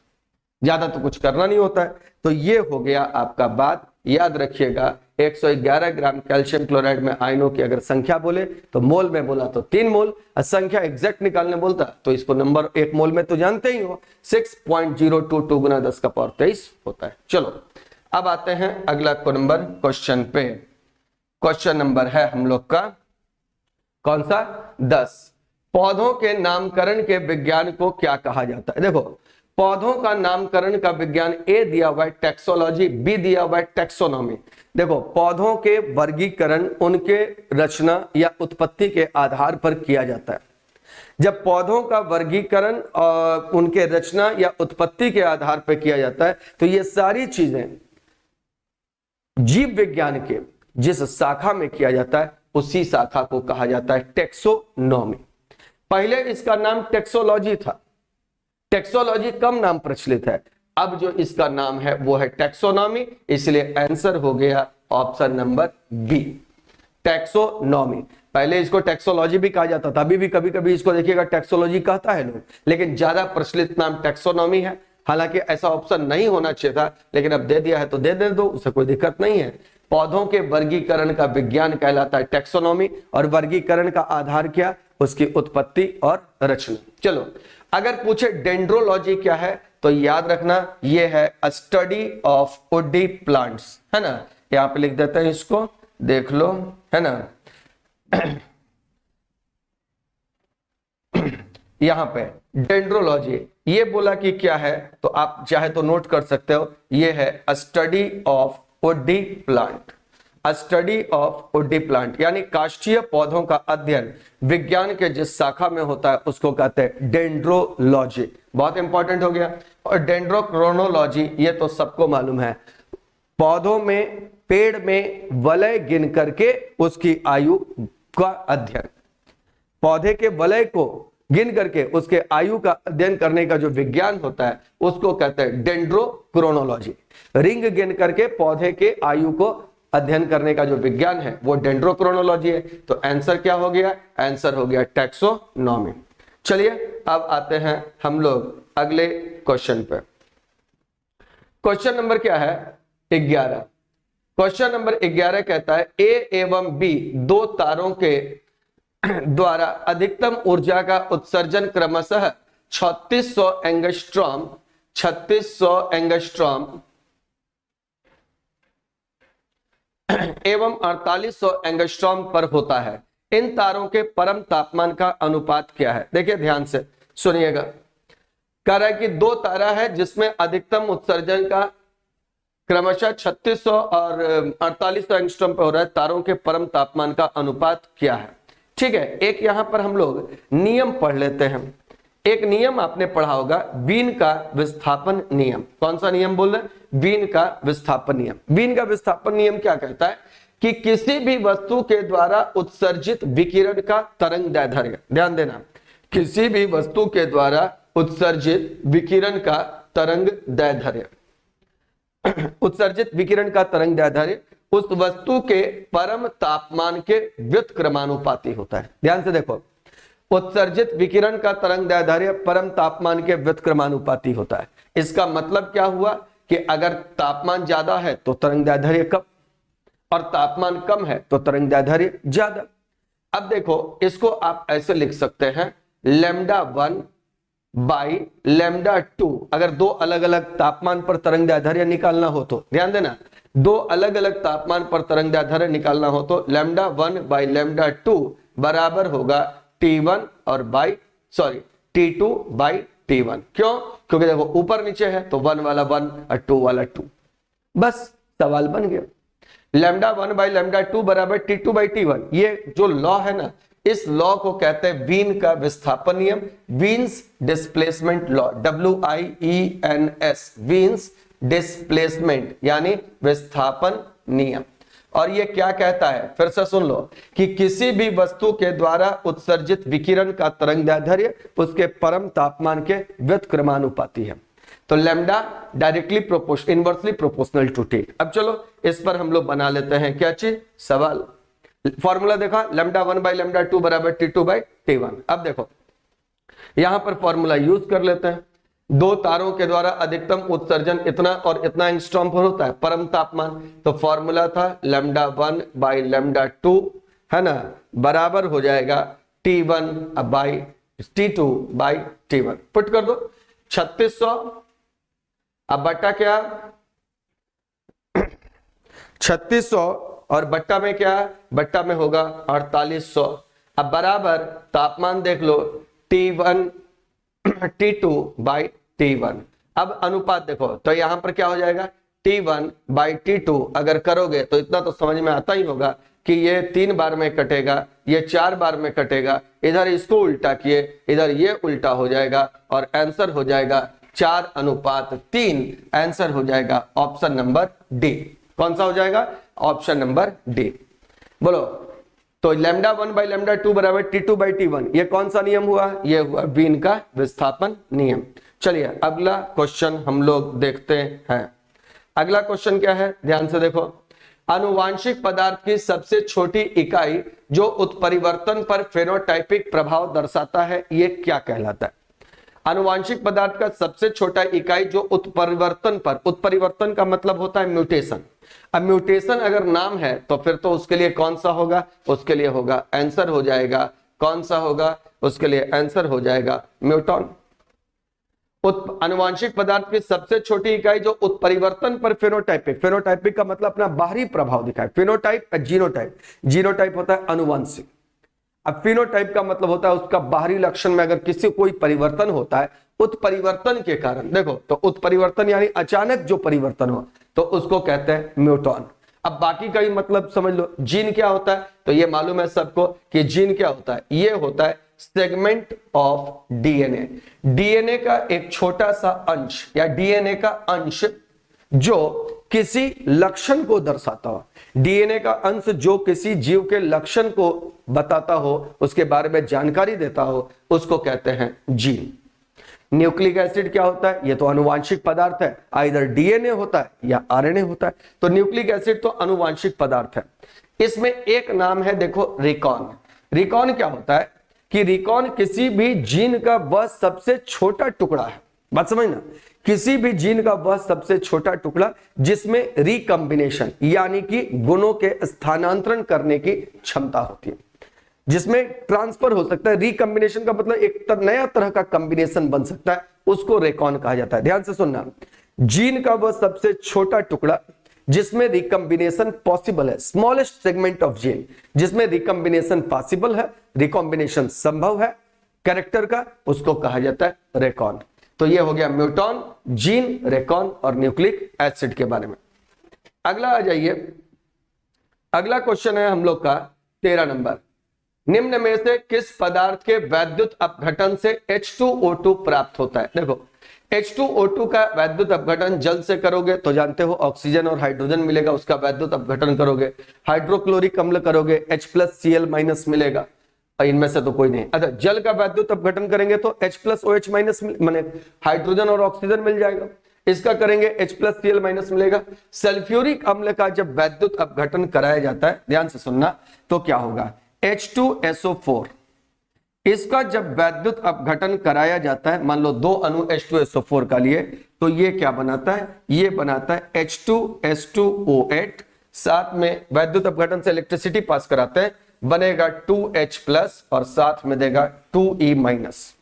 ज्यादा तो कुछ करना नहीं होता है। तो ये हो गया आपका बात, याद रखिएगा 111 ग्राम कैल्शियम क्लोराइड में आयनों की अगर संख्या बोले तो मोल में बोला तो 3 मोल, और संख्या एग्जैक्ट निकालने बोलता तो इसको नंबर 1 मोल में तो जानते ही हो 6.022 गुना 10 का पावर 23 होता है। चलो अब आते हैं अगला क्वेश्चन पे। क्वेश्चन नंबर है हम लोग का कौन सा, 10। पौधों के नामकरण के विज्ञान को क्या कहा जाता है। देखो पौधों का नामकरण का विज्ञान ए दिया हुआ है टेक्सोलॉजी, बी दिया हुआ है टेक्सोनॉमी। देखो पौधों के वर्गीकरण उनके रचना या उत्पत्ति के आधार पर किया जाता है। जब पौधों का वर्गीकरण उनके रचना या उत्पत्ति के आधार पर किया जाता है तो ये सारी चीजें जीव विज्ञान के जिस शाखा में किया जाता है उसी शाखा को कहा जाता है टेक्सोनॉमी। पहले इसका नाम टेक्सोलॉजी था, टेक्सोलॉजी कम नाम प्रचलित है, अब जो इसका नाम है वो है टेक्सोनॉमी, इसलिए आंसर हो गया ऑप्शन नंबर बी टेक्सोनॉमी। पहले इसको टेक्सोलॉजी भी कहा जाता था, अभी भी कभी कभी इसको देखिएगा टेक्सोलॉजी कहता है लोग, लेकिन ज्यादा प्रचलित नाम टेक्सोनॉमी है। हालांकि ऐसा ऑप्शन नहीं होना चाहिए था, लेकिन अब दे दिया है तो दे दो, उससे कोई दिक्कत नहीं है। पौधों के वर्गीकरण का विज्ञान कहलाता है टेक्सोनॉमी, और वर्गीकरण का आधार क्या, उसकी उत्पत्ति और रचना। चलो अगर पूछे डेंड्रोलॉजी क्या है तो याद रखना ये है स्टडी ऑफ वुडी प्लांट्स, है ना, यहां पे लिख देते हैं इसको, देख लो, है ना यहां पे डेंड्रोलॉजी ये बोला कि क्या है, तो आप चाहे तो नोट कर सकते हो, ये है study of woody plant, study of woody plant यानी काष्ठीय पौधों का अध्ययन विज्ञान के जिस शाखा में होता है उसको कहते हैं डेंड्रोलॉजी। बहुत इंपॉर्टेंट हो गया। और डेंड्रोक्रोनोलॉजी ये तो सबको मालूम है, पौधों में पेड़ में वलय गिन करके उसकी आयु का अध्ययन, पौधे के वलय को गिन करके उसके आयु का अध्ययन करने का जो विज्ञान होता है उसको कहते हैं डेंड्रोक्रोनोलॉजी। रिंग गिन करके पौधे के आयु को अध्ययन करने का जो विज्ञान है वो डेंड्रोक्रोनोलॉजी है। तो आंसर क्या हो गया, आंसर हो गया टेक्सोनॉमी। चलिए अब आते हैं हम लोग अगले क्वेश्चन पे। क्वेश्चन नंबर क्या है 11। क्वेश्चन नंबर 11 कहता है ए एवं बी दो तारों के द्वारा अधिकतम ऊर्जा का उत्सर्जन क्रमशः 3600 एंगस्ट्रॉम 3600 एंगस्ट्रॉम एवं 4800 एंगस्ट्रॉम पर होता है। इन तारों के परम तापमान का अनुपात क्या है। देखिए ध्यान से सुनिएगा, कह रहा है कि दो तारा है जिसमें अधिकतम उत्सर्जन का क्रमशः 3600 और 4800 एंगस्ट्रॉम पर हो रहा है, तारों के परम तापमान का अनुपात क्या है। ठीक है। एक यहां पर हम लोग नियम पढ़ लेते हैं। एक नियम आपने पढ़ा होगा, वीन का विस्थापन नियम। कौन सा नियम बोल रहे हैं? वीन का विस्थापन नियम। वीन का विस्थापन नियम क्या कहता है कि किसी भी वस्तु के द्वारा उत्सर्जित विकिरण का तरंग दैर्ध्य, ध्यान देना, किसी भी वस्तु के द्वारा उत्सर्जित विकिरण का तरंग दैर्ध्य, उत्सर्जित विकिरण का तरंग दैर्ध्य उस वस्तु के परम तापमान के व्युत्क्रमानुपाती होता है। ध्यान से देखो, उत्सर्जित विकिरण का तरंग दैर्ध्य परम तापमान के व्युत्क्रमानुपाती होता है। इसका मतलब क्या हुआ कि अगर तापमान ज्यादा है तो तरंग दैर्ध्य कम, और तापमान कम है तो तरंग दैर्ध्य ज्यादा। अब देखो, इसको आप ऐसे लिख सकते हैं, λ1 बाई λ2। अगर दो अलग अलग तापमान पर तरंग दैर्ध्य निकालना हो तो, ध्यान देना, दो अलग अलग तापमान पर तरंग दैर्ध्य निकालना हो तो λ1 बाई λ2 बराबर होगा T1 और T2 बाई T1। क्यों? क्योंकि देखो ऊपर नीचे है तो 1 वाला 1 और 2 वाला 2। बस सवाल बन गया। λ1 बाई λ2 बराबर T2 बाई T1। ये जो लॉ है ना, इस लॉ को कहते हैं वीन का विस्थापन नियम, Wien's displacement law, WIENS, Wien's displacement यानी विस्थापन नियम। और ये क्या कहता है, फिर से सुन लो, कि किसी भी वस्तु के द्वारा उत्सर्जित विकिरण का तरंग दैर्ध्य उसके परम तापमान के व्युत्क्रमानुपाती है। तो lambda directly inversely proportional to T. अब चलो इस पर हम लोग बना लेते हैं क्या चीज, सवाल। फॉर्मूला देखा, λ1 बाई λ2 बराबर T2 बाई T1। अब देखो यहां पर फॉर्मूला यूज कर लेते हैं। दो तारों के द्वारा अधिकतम उत्सर्जन इतना और इतना एंगस्ट्रॉम पर होता है, परम तापमान। तो फॉर्मूला था λ1 बाई λ2, है ना, बराबर हो जाएगा T1 by T2 by T1। Put कर दो 3600, अब बट्टा क्या 3600 और बट्टा में क्या, बट्टा में होगा 4800। अब बराबर तापमान देख लो T1 T2 बाई T1। अब अनुपात देखो तो यहां पर क्या हो जाएगा, T1 बाई T2 अगर करोगे तो इतना तो समझ में आता ही होगा कि ये 3 बार में कटेगा, ये 4 बार में कटेगा। इधर इसको उल्टा किए, इधर ये उल्टा हो जाएगा और आंसर हो जाएगा 4:3। आंसर हो जाएगा ऑप्शन नंबर डी। कौन सा हो जाएगा, ऑप्शन नंबर डी। बोलो, तो λ1 बाई λ2 बराबर T2 बाई T1, ये कौन सा नियम हुआ, ये हुआ वीन का विस्थापन नियम। चलिए अगला क्वेश्चन हम लोग देखते हैं। अगला क्वेश्चन क्या है, ध्यान से देखो, आनुवांशिक पदार्थ की सबसे छोटी इकाई जो उत्परिवर्तन पर फेनोटाइपिक प्रभाव दर्शाता है, ये क्या कहलाता है। आनुवांशिक पदार्थ का सबसे छोटा इकाई जो उत्परिवर्तन पर, उत्परिवर्तन का मतलब होता है म्यूटेशन। अब म्यूटेशन अगर नाम है तो फिर तो उसके लिए कौन सा होगा, उसके लिए होगा आंसर हो जाएगा, कौन सा होगा, उसके लिए आंसर हो जाएगा म्यूटॉन। आनुवांशिक पदार्थ की सबसे छोटी इकाई जो उत्परिवर्तन पर फेनोटाइपिक, फेनोटाइपिक का मतलब अपना बाहरी प्रभाव दिखाए, फेनोटाइप और जीनोटाइप, जीनोटाइप होता है अनुवांशिक, अब फिनोटाइप का मतलब होता है उसका बाहरी लक्षण में अगर किसी कोई परिवर्तन होता है, उत्परिवर्तन के कारण, देखो तो उत्परिवर्तन यानी अचानक जो परिवर्तन हो तो उसको कहते हैं म्यूटॉन। अब बाकी का ही मतलब समझ लो, जीन क्या होता है, तो ये मालूम है सबको कि जीन क्या होता है, ये होता है सेगमेंट ऑफ डीएनए, डीएनए का एक छोटा सा अंश या डीएनए का अंश जो किसी लक्षण को दर्शाता हो, डीएनए का अंश जो किसी जीव के लक्षण को बताता हो, उसके बारे में जानकारी देता हो, उसको कहते हैं जीन। न्यूक्लिक एसिड क्या होता है, ये तो अनुवांशिक पदार्थ है, आइदर डीएनए होता है या आरएनए होता है, तो न्यूक्लिक एसिड तो अनुवांशिक पदार्थ है। इसमें एक नाम है देखो रिकॉन। रिकॉन क्या होता है कि रिकॉन किसी भी जीन का वह सबसे छोटा टुकड़ा है, बात समझना, किसी भी जीन का वह सबसे छोटा टुकड़ा जिसमें रिकॉम्बिनेशन यानी कि गुणों के स्थानांतरण करने की क्षमता होती है, जिसमें ट्रांसफर हो सकता है। रिकॉम्बिनेशन का मतलब एक नया तरह का कॉम्बिनेशन बन सकता है, उसको रेकॉन कहा जाता है। ध्यान से सुनना, जीन का वह सबसे छोटा टुकड़ा जिसमें रिकॉम्बिनेशन पॉसिबल है, स्मॉलेस्ट सेगमेंट ऑफ जीन जिसमें रिकॉम्बिनेशन पॉसिबल है, रिकॉम्बिनेशन संभव है कैरेक्टर का, उसको कहा जाता है रेकॉन। तो ये हो गया म्यूटॉन, जीन, रेकॉन और न्यूक्लिक एसिड के बारे में। अगला आ जाइए, अगला क्वेश्चन है हम लोग का 13 नंबर। निम्न में से किस पदार्थ के वैद्युत अपघटन से H2O2 प्राप्त होता है? देखो H2O2 का वैद्युत अपघटन जल से करोगे तो जानते हो ऑक्सीजन और हाइड्रोजन मिलेगा, उसका वैद्युत अपघटन करोगे। हाइड्रोक्लोरिक अम्ल करोगे H+Cl- मिलेगा, और इनमें से तो कोई नहीं। अच्छा, जल का वैद्युत अपघटन करेंगे तो H+OH- माने हाइड्रोजन और ऑक्सीजन मिल जाएगा। इसका करेंगे H+Cl- मिलेगा। सल्फ्यूरिक अम्ल का जब वैद्युत अपघटन कराया जाता है, ध्यान से सुनना, तो क्या होगा? H2SO4, इसका जब वैद्युत अपघटन कराया जाता है, मान लो दो अणु H2SO4 का लिए, तो ये क्या बनाता है? ये बनाता है H2S2O8, साथ में वैद्युत अपघटन से इलेक्ट्रिसिटी पास कराते हैं, बनेगा 2H+ और साथ में देगा 2E-।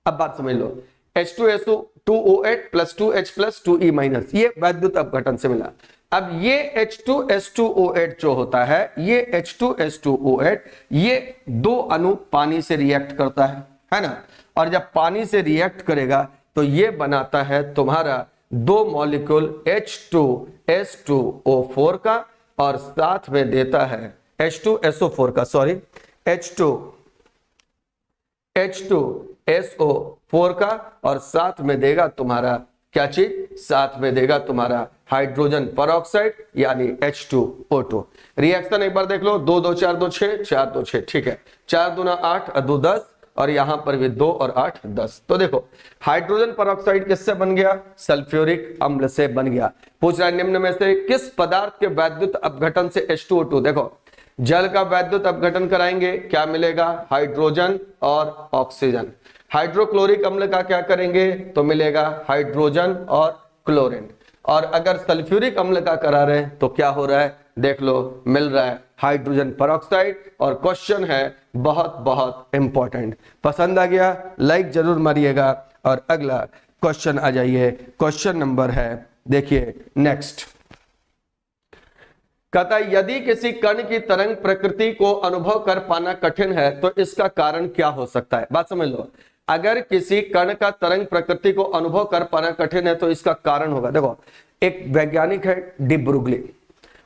अब बात समझ लो, H2SO2O8 + 2H+ 2E-, ये वैद्युत अपघटन से मिला। अब ये H2S2O8 जो होता है, ये H2S2O8 ये दो अणु पानी से रिएक्ट करता है ना, और जब पानी से रिएक्ट करेगा तो ये बनाता है तुम्हारा दो मॉलिक्यूल H2S2O4 का, और साथ में देता है H2SO4 का, सॉरी H2SO4 का, और साथ में देगा तुम्हारा क्या चीज? साथ में देगा तुम्हारा हाइड्रोजन परऑक्साइड यानी H2O2। रिएक्शन एक बार देख लो, 2 2 4 2 6, 4 2 6, ठीक है, 4 दूना 8 और 2 10, और यहां पर भी 2 और 8 10। तो देखो हाइड्रोजन परऑक्साइड किससे बन गया? सल्फ्यूरिक अम्ल से बन गया। पूछ रहा है निम्न में से किस पदार्थ के वैद्युत अपघटन से H2O2, देखो जल का वैद्युत अपघटन कराएंगे, क्या मिलेगा? हाइड्रोजन और ऑक्सीजन। हाइड्रोक्लोरिक अम्ल का क्या करेंगे? तो मिलेगा हाइड्रोजन और क्लोरीन। और अगर सल्फ्यूरिक अम्ल का करा रहे हैं तो क्या हो रहा है? देख लो, मिल रहा है हाइड्रोजन परऑक्साइड। और क्वेश्चन है बहुत बहुत इंपॉर्टेंट। पसंद आ गया? लाइक जरूर मारिएगा। और अगला क्वेश्चन आ जाइए, क्वेश्चन नंबर है, देखिए नेक्स्ट। कहता है यदि किसी कण की तरंग प्रकृति को अनुभव कर पाना कठिन है तो इसका कारण क्या हो सकता है? बात समझ लो, अगर किसी कण का तरंग प्रकृति को अनुभव कर पाना कठिन है तो इसका कारण होगा। देखो एक वैज्ञानिक है डी ब्रुगली,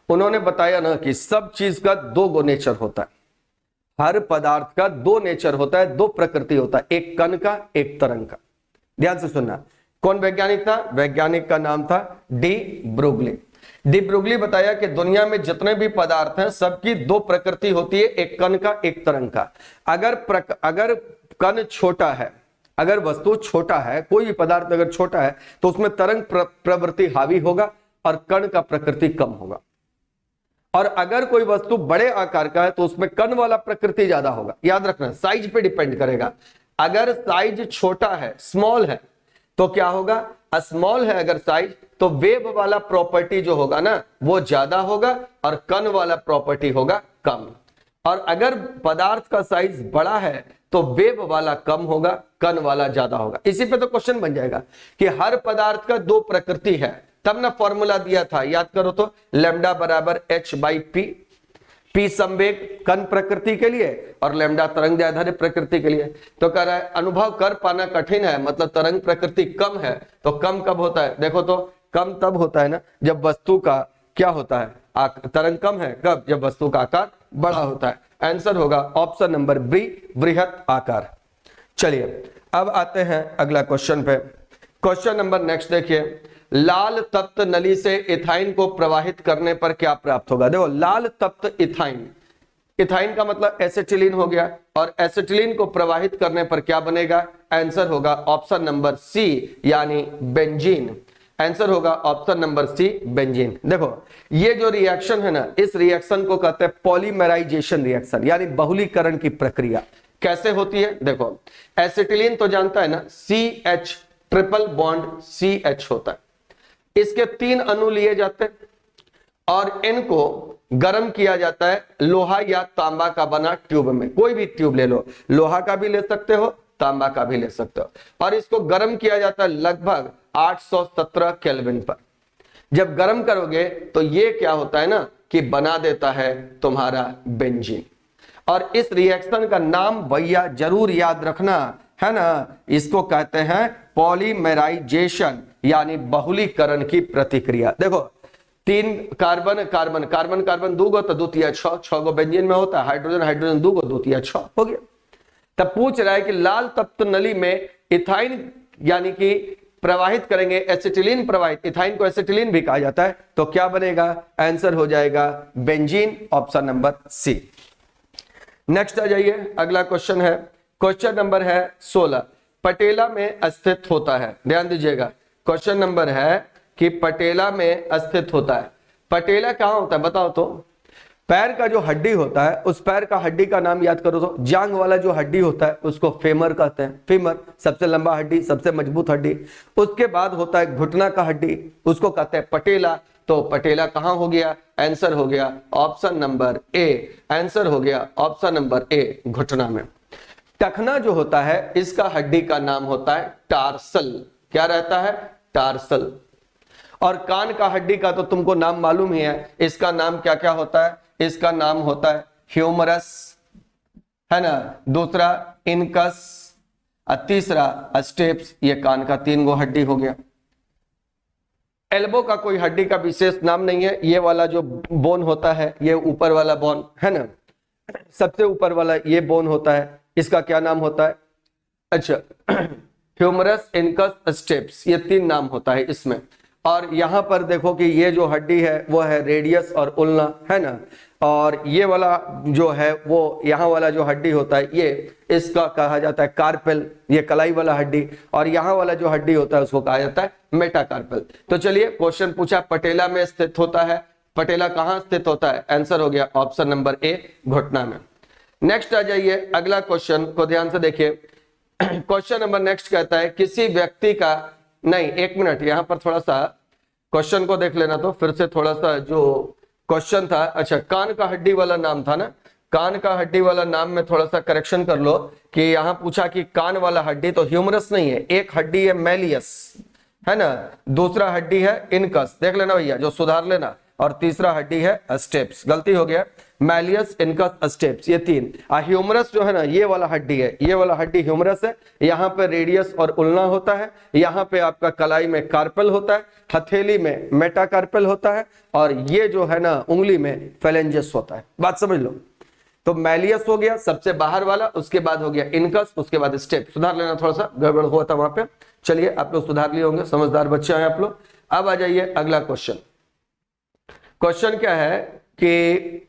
उन्होंने बताया ना कि सब चीज का दो नेचर होता है, हर पदार्थ का दो नेचर होता है, दो प्रकृति होता है, एक कण का एक तरंग का। ध्यान से सुनना, कौन वैज्ञानिक था? वैज्ञानिक का नाम था डी ब्रुगली। डी ब्रुगली बताया कि दुनिया में जितने भी पदार्थ हैं सबकी दो प्रकृति होती है, एक कण का एक तरंग का। अगर कण छोटा है, अगर वस्तु छोटा है, कोई भी पदार्थ अगर छोटा है तो उसमें तरंग प्रवृत्ति हावी होगा और कण का प्रकृति कम होगा। और अगर कोई वस्तु बड़े आकार का है तो उसमें कण वाला प्रकृति ज्यादा होगा। याद रखना, साइज पे डिपेंड करेगा। अगर साइज छोटा है, स्मॉल है, तो क्या होगा? स्मॉल है अगर साइज, तो वेव वाला प्रॉपर्टी जो होगा ना वो ज्यादा होगा और कण वाला प्रॉपर्टी होगा कम। और अगर पदार्थ का साइज बड़ा है तो वेव वाला कम होगा, कण वाला ज्यादा होगा। इसी पे तो क्वेश्चन बन जाएगा कि हर पदार्थ का दो प्रकृति है, तब ना फॉर्मूला दिया था, याद करो तो, लैम्डा बराबर H/P, P संवेग कण प्रकृति के लिए और लैम्डा तरंग दैर्ध्य प्रकृति के लिए। तो कह रहा है अनुभव कर पाना कठिन है, मतलब तरंग प्रकृति कम है। तो कम कब होता है? देखो तो कम तब होता है ना जब वस्तु का क्या होता है, तरंग कम है कब? जब वस्तु का आकार बड़ा होता है। आंसर होगा ऑप्शन नंबर बी, बृहत आकार। चलिए अब आते हैं अगला क्वेश्चन पे। क्वेश्चन नंबर नेक्स्ट देखिए, लाल तप्त नली से इथाइन को प्रवाहित करने पर क्या प्राप्त होगा? देखो लाल तप्त इथाइन, इथाइन का मतलब एसिटिलीन हो गया, और एसिटिलीन को प्रवाहित करने पर क्या बनेगा? आंसर होगा ऑप्शन नंबर सी यानी बेंजीन। आंसर होगा ऑप्शन नंबर सी, बेंजीन। देखो ये जो रिएक्शन है ना, इस रिएक्शन को कहते हैं पॉलीमराइजेशन रिएक्शन, यानी बहुलीकरण की प्रक्रिया। कैसे होती है? देखो एसिटिलीन तो जानता है ना, CH ट्रिपल बॉन्ड CH होता है, इसके 3 अणु लिए जाते हैं और इनको गर्म किया जाता है लोहा या तांबा का बना ट्यूब में। कोई भी ट्यूब ले लो, लोहा का भी ले सकते हो, तांबा का भी ले सकते हो, और इसको गर्म किया जाता है लगभग 817 केल्विन पर। जब गर्म करोगे तो ये क्या होता है ना कि बना देता है तुम्हारा बेंजीन। और इस रिएक्शन का नाम भैया जरूर याद रखना है ना, इसको कहते हैं पॉलीमराइजेशन यानी बहुलीकरण की प्रतिक्रिया। देखो तीन कार्बन कार्बन कार्बन कार्बन दो गो तो द्वितीय छह गो बेंजीन में होता है, हाइड्रोजन हाइड्रोजन दो गो द्वितीय छह हो गया। तब पूछ रहा है कि लाल तत्व नली में इथाइन यानी कि प्रवाहित करेंगे, एसिटिलीन प्रवाहित, इथाइन को एसिटिलीन भी कहा जाता है, तो क्या बनेगा? आंसर हो जाएगा benzene, option number C. Next आ जाइए, अगला क्वेश्चन है, क्वेश्चन नंबर है 16, पटेला में स्थित होता है। ध्यान दीजिएगा, क्वेश्चन नंबर है कि पटेला में स्थित होता है। पटेला कहां होता है बताओ तो? पैर का जो हड्डी होता है, उस पैर का हड्डी का नाम याद करो तो, जांग वाला जो हड्डी होता है उसको फेमर कहते हैं। फेमर सबसे लंबा हड्डी, सबसे मजबूत हड्डी। उसके बाद होता है घुटना का हड्डी, उसको कहते हैं पटेला। तो पटेला कहां हो गया? आंसर हो गया ऑप्शन नंबर ए। आंसर हो गया ऑप्शन नंबर ए, घुटना में। टखना जो होता है, इसका हड्डी का नाम होता है टार्सल। क्या रहता है? टार्सल। और कान का हड्डी का तो तुमको नाम मालूम ही है, इसका नाम क्या क्या होता है? इसका नाम होता है ह्यूमरस, है ना, दूसरा इनकस, और तीसरा स्टेप्स। ये कान का तीन गो हड्डी हो गया। एल्बो का कोई हड्डी का विशेष नाम नहीं है, ये वाला जो बोन होता है, ये ऊपर वाला बोन है ना, सबसे ऊपर वाला ये बोन होता है, इसका क्या नाम होता है? अच्छा, ह्यूमरस, इनकस, स्टेप्स, ये तीन नाम होता है इसमें। और यहां पर देखो कि ये जो हड्डी है वो है रेडियस और उल्ना, है ना, और ये वाला जो है वो यहाँ वाला जो हड्डी होता है ये, इसका कहा जाता है कार्पेल, ये कलाई वाला हड्डी। और यहाँ वाला जो हड्डी होता है उसको कहा जाता है मेटाकार्पेल। तो चलिए, क्वेश्चन पूछा पटेला में स्थित होता है, पटेला कहाँ स्थित होता है? आंसर हो गया ऑप्शन नंबर ए, घुटना में। नेक्स्ट आ जाइए, अगला क्वेश्चन को ध्यान से देखिए। क्वेश्चन नंबर नेक्स्ट कहता है किसी व्यक्ति का, नहीं एक मिनट, यहां पर थोड़ा सा क्वेश्चन को देख लेना, तो फिर से थोड़ा सा जो क्वेश्चन था, अच्छा कान का हड्डी वाला नाम था ना, कान का हड्डी वाला नाम में थोड़ा सा करेक्शन कर लो कि यहां पूछा कि कान वाला हड्डी, तो ह्यूमरस नहीं है, एक हड्डी है मैलियस, है ना, दूसरा हड्डी है इनकस, देख लेना भैया जो सुधार लेना, और तीसरा हड्डी है स्टेप्स। गलती हो गया, मैलियस, इनकस, स्टेप्स, ये तीन। ह्यूमरस जो है ना, ये वाला हड्डी है, ये वाला हड्डी ह्यूमरस है। यहाँ पे रेडियस और उल्ना होता है, यहाँ पे आपका कलाई में कार्पेल होता है, हथेली में मेटाकार्पेल होता है, और ये जो है ना उंगली में फेलेंजस होता है। बात समझ लो। तो मैलियस हो गया सबसे बाहर वाला, उसके बाद हो गया इनकस, उसके बाद स्टेप। सुधार लेना, थोड़ा सा गड़बड़ हुआ था वहां पे। चलिए, आप लोग सुधार लिए होंगे, समझदार बच्चे हैं आप लोग। अब आ जाइए अगला क्वेश्चन। क्वेश्चन क्या है कि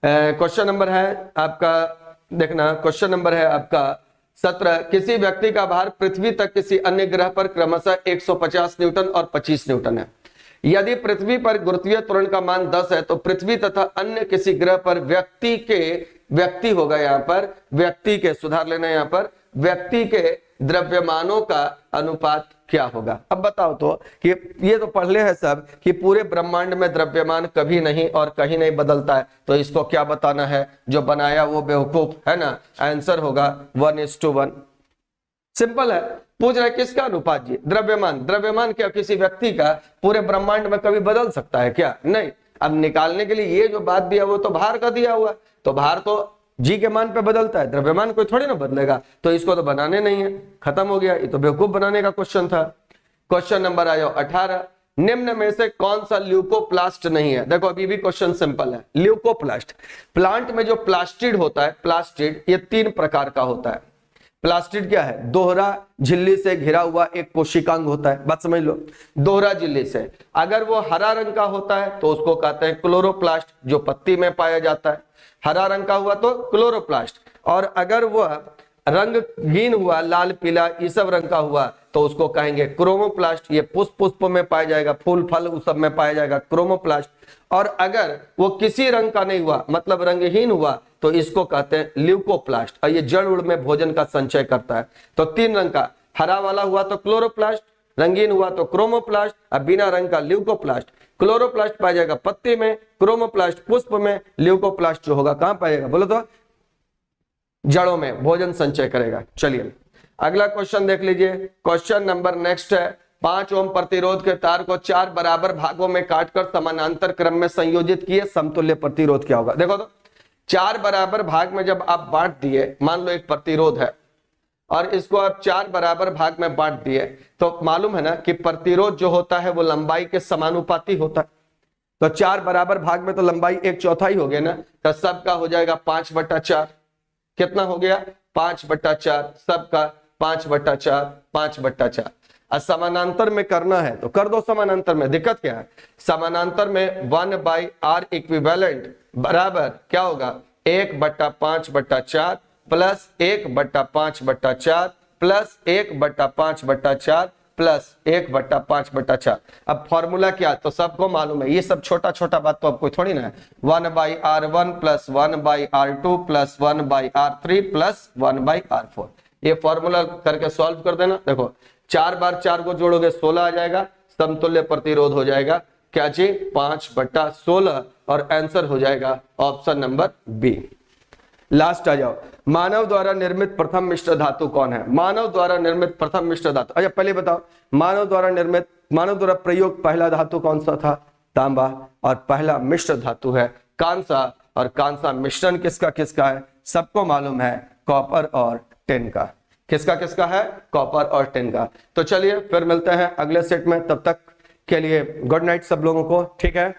क्वेश्चन नंबर है आपका, देखना, क्वेश्चन नंबर है आपका 17, किसी व्यक्ति का भार पृथ्वी तक किसी अन्य ग्रह पर क्रमशः 150 न्यूटन और 25 न्यूटन है। यदि पृथ्वी पर गुरुत्वीय त्वरण का मान 10 है, तो पृथ्वी तथा अन्य किसी ग्रह पर व्यक्ति होगा, यहाँ पर व्यक्ति के, सुधार लेना, यहाँ पर व्यक्ति के द्रव्यमानों का अनुपात क्या होगा? अब बताओ तो, कि ये तो पढ़ ले है सब कि पूरे ब्रह्मांड में द्रव्यमान कभी नहीं और कहीं नहीं बदलता है, तो इसको क्या बताना है? जो बनाया वो बेवकूफ, है ना। आंसर होगा 1:1। सिंपल है। पूछ रहा है किसका अनुपात? जी, द्रव्यमान। द्रव्यमान क्या किसी व्यक्ति का पूरे ब्रह्मांड में कभी बदल सकता है क्या? नहीं। अब निकालने के लिए ये जो बात दिया वो तो भार का दिया हुआ, तो भार तो जी के मान पे बदलता है, द्रव्यमान कोई थोड़ी ना बदलेगा, तो इसको तो बनाने नहीं है, खत्म हो गया। ये तो बेवकूफ बनाने का क्वेश्चन था। क्वेश्चन नंबर आया 18, निम्न में से कौन सा ल्यूकोप्लास्ट नहीं है? देखो अभी भी क्वेश्चन सिंपल है। ल्यूकोप्लास्ट, प्लांट में जो प्लास्टिड होता है, प्लास्टिड ये 3 प्रकार का होता है। प्लास्टिड क्या है? दोहरा झिल्ली से घिरा हुआ एक कोशिकांग होता है। बात समझ लो, दोहरा झिल्ली से। अगर वो हरा रंग का होता है तो उसको कहते हैं क्लोरोप्लास्ट, जो पत्ती में पाया जाता है। हरा रंग का हुआ तो क्लोरोप्लास्ट, और अगर वह रंगहीन हुआ, लाल पीला ये सब रंग का हुआ, तो उसको कहेंगे क्रोमोप्लास्ट। ये पुष्प में पाया जाएगा, फूल फल उस सब में पाया जाएगा क्रोमोप्लास्ट। और अगर वो किसी रंग का नहीं हुआ, मतलब रंगहीन हुआ, तो इसको कहते हैं ल्यूकोप्लास्ट। और ये जड़ उड़ में भोजन का संचय करता है। तो 3 रंग का, हरा वाला हुआ तो क्लोरोप्लास्ट, रंगीन हुआ तो क्रोमोप्लास्ट, और बिना रंग का ल्यूकोप्लास्ट। क्लोरोप्लास्ट पाया जाएगा पत्ती में, क्रोमोप्लास्ट पुष्प में, ल्यूकोप्लास्ट जो होगा कहां पाएगा बोलो तो? जड़ों में भोजन संचय करेगा। चलिए अगला क्वेश्चन देख लीजिए। क्वेश्चन नंबर नेक्स्ट है, 5 ओम प्रतिरोध के तार को 4 बराबर भागों में काटकर समानांतर क्रम में संयोजित किए, समतुल्य प्रतिरोध क्या होगा? देखो तो, 4 बराबर भाग में जब आप बांट दिए, मान लो एक प्रतिरोध है और इसको आप 4 बराबर भाग में बांट दिए, तो मालूम है ना कि प्रतिरोध जो होता है वो लंबाई के समानुपाती होता है। तो 4 बराबर भाग में तो लंबाई 1/4 हो गया ना, तो सबका हो जाएगा 5/4। कितना हो गया? 5/4, सबका 5/4, 5/4। अब समानांतर में करना है तो कर दो समानांतर में, दिक्कत क्या है? समानांतर में 1/r इक्विवेलेंट बराबर क्या होगा? 1/5/4 प्लस 1/5/4 प्लस 1/5/4 प्लस 1/5/4। अब फॉर्मूला क्या? तो सबको मालूम है, ये सब छोटा छोटा बात तो आपको थोड़ी ना है। 1/r1 plus 1/r2 plus 1/r3 plus 1/r4, ये फॉर्मूला करके सॉल्व कर देना। देखो 4 बार 4 को जोड़ोगे 16 आ जाएगा, समतुल्य प्रतिरोध हो जाएगा क्या जी? 5/16, और आंसर हो जाएगा ऑप्शन नंबर बी। लास्ट आ जाओ, मानव द्वारा निर्मित प्रथम मिश्र धातु कौन है? मानव द्वारा निर्मित प्रथम मिश्र धातु, अच्छा पहले बताओ, मानव द्वारा प्रयोग पहला धातु कौन सा था? तांबा। और पहला मिश्र धातु है कांसा, और कांसा मिश्रण किसका किसका है? सबको मालूम है, कॉपर और टिन का। किसका किसका है? कॉपर और टिन का। तो चलिए फिर मिलते हैं अगले सेट में, तब तक के लिए गुड नाइट सब लोगों को, ठीक है।